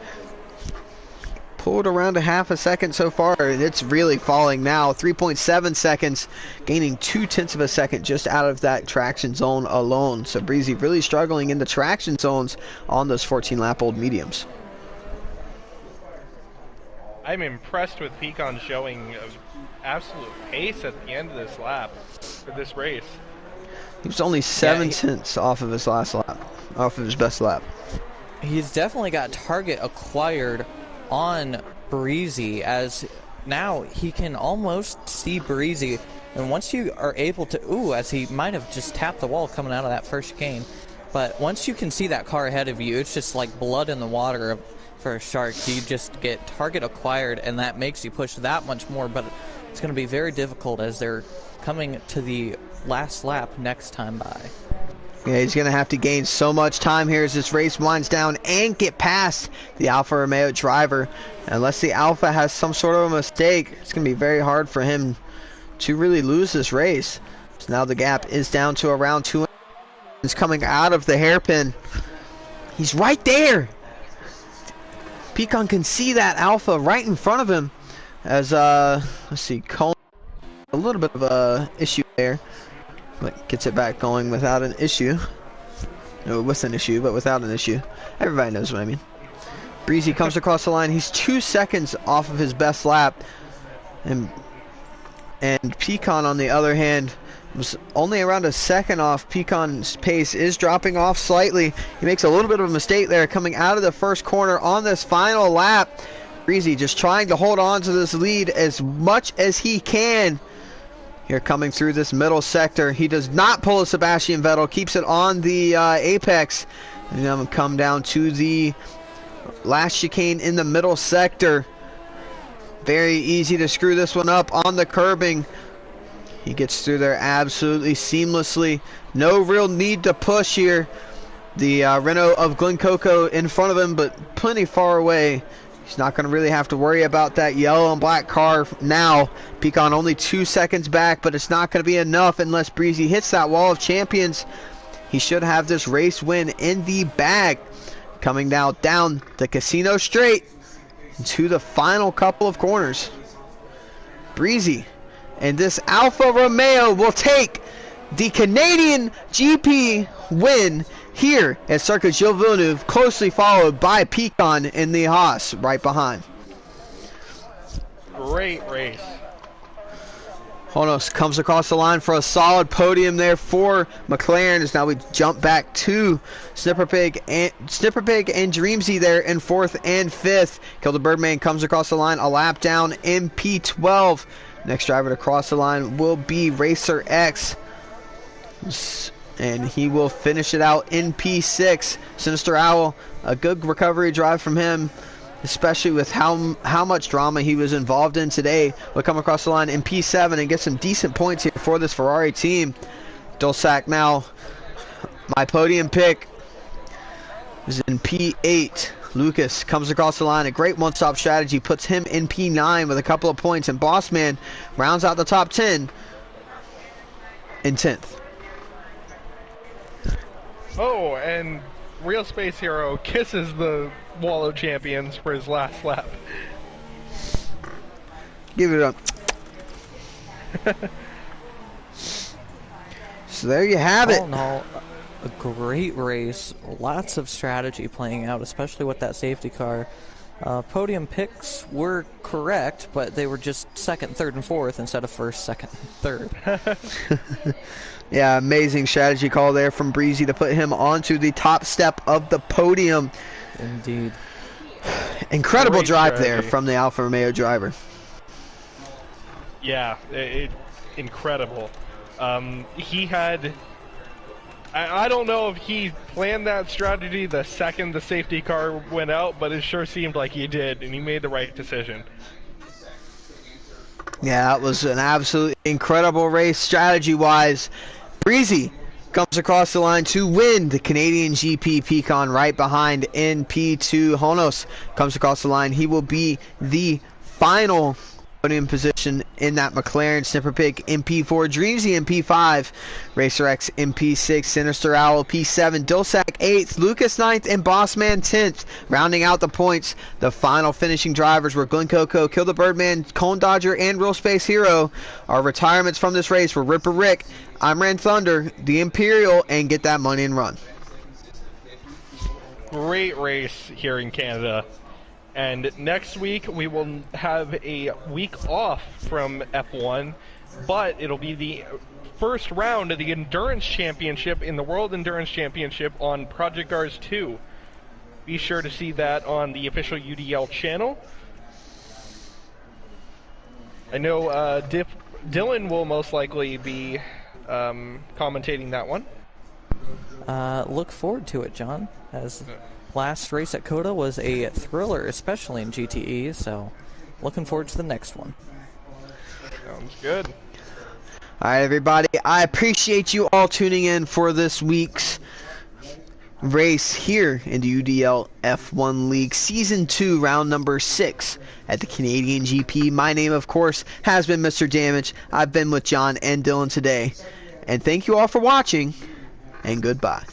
Pulled around a half a second so far, and it's really falling now. 3.7 seconds, gaining 0.2 of a second just out of that traction zone alone. So Breezy really struggling in the traction zones on those 14-lap-old mediums.
I'm impressed with Pecan showing absolute pace at the end of this lap, for this race.
He was only 7 tenths off of his last lap, off of his best lap.
He's definitely got target acquired on Breezy, as now he can almost see Breezy, and once you are able to, as he might have just tapped the wall coming out of that first chicane, but once you can see that car ahead of you, it's just like blood in the water for a shark. You just get target acquired, and that makes you push that much more, but it's going to be very difficult as they're coming to the last lap next time by.
Yeah, he's going to have to gain so much time here as this race winds down and get past the Alfa Romeo driver. Unless the Alfa has some sort of a mistake, it's going to be very hard for him to really lose this race. So now the gap is down to around 2. He's coming out of the hairpin. He's right there. Pecan can see that Alfa right in front of him. As, let's see, Cohen, a little bit of a issue there. But gets it back going without an issue. No, with an issue, but without an issue. Everybody knows what I mean. Breezy comes across the line. He's 2 seconds off of his best lap. And Pecan, on the other hand, was only around a second off. Pecan's pace is dropping off slightly. He makes a little bit of a mistake there coming out of the first corner on this final lap. Breezy just trying to hold on to this lead as much as he can. Here coming through this middle sector. He does not pull a Sebastian Vettel. Keeps it on the apex. And then come down to the last chicane in the middle sector. Very easy to screw this one up on the curbing. He gets through there absolutely seamlessly. No real need to push here. The Renault of Glen Coco in front of him, but plenty far away. He's not going to really have to worry about that yellow and black car now. Pecan only 2 seconds back, but it's not going to be enough unless Breezy hits that wall of champions. He should have this race win in the bag. Coming now down the casino straight to the final couple of corners. Breezy and this Alfa Romeo will take the Canadian GP win here at Circuit Gilles Villeneuve, closely followed by Pecan in the Haas right behind.
Great race.
Honos comes across the line for a solid podium there for McLaren, as now we jump back to Snipperpig and Dreamsy there in 4th and 5th. Kill the Birdman comes across the line a lap down in P12. Next driver to cross the line will be Racer X, and he will finish it out in P6. Sinister Owl, a good recovery drive from him, especially with how much drama he was involved in today. Will come across the line in P7 and get some decent points here for this Ferrari team. Dulsac now, my podium pick, is in P8. Lucas comes across the line. A great one-stop strategy puts him in P9 with a couple of points, and Bossman rounds out the top 10 in 10th.
Oh, and Real Space Hero kisses the Wall of Champions for his last lap.
Give it up. So there you have it.
All in all, a great race. Lots of strategy playing out, especially with that safety car. Podium picks were correct, but they were just 2nd, 3rd, and 4th instead of 1st, 2nd, 3rd.
Yeah, amazing strategy call there from Breezy to put him onto the top step of the podium.
Indeed.
Incredible
Great
drive
strategy.
there from the Alfa Romeo driver.
Yeah, incredible. He had... I don't know if he planned that strategy the second the safety car went out, but it sure seemed like he did, and he made the right decision.
Yeah, that was an absolutely incredible race strategy-wise. Breezy comes across the line to win the Canadian GP Pecan right behind NP2. Honos comes across the line. He will be the final podium position in that McLaren. Snipper Pig MP4, Dreamsy MP5, Racer X MP6, Sinister Owl P7, Dulsac 8th, Lucas 9th, and Bossman 10th. Rounding out the points, the final finishing drivers were Glen Coco, Kill the Birdman, Cone Dodger, and Real Space Hero. Our retirements from this race were Ripper Rick, I'm Ran Thunder, the Imperial, and Get That Money and Run.
Great race here in Canada. And next week we will have a week off from F1, but it'll be the first round of the Endurance Championship in the World Endurance Championship on Project Cars 2. Be sure to see that on the official UDL channel. I know Dylan will most likely be commentating that one.
Look forward to it, John, as last race at COTA was a thriller, especially in GTE, so looking forward to the next one.
Sounds good.
Alright, everybody, I appreciate you all tuning in for this week's race here in the UDL F1 League Season 2, round number 6 at the Canadian GP. My name, of course, has been Mr. Damage. I've been with John and Dylan today. And thank you all for watching, and goodbye.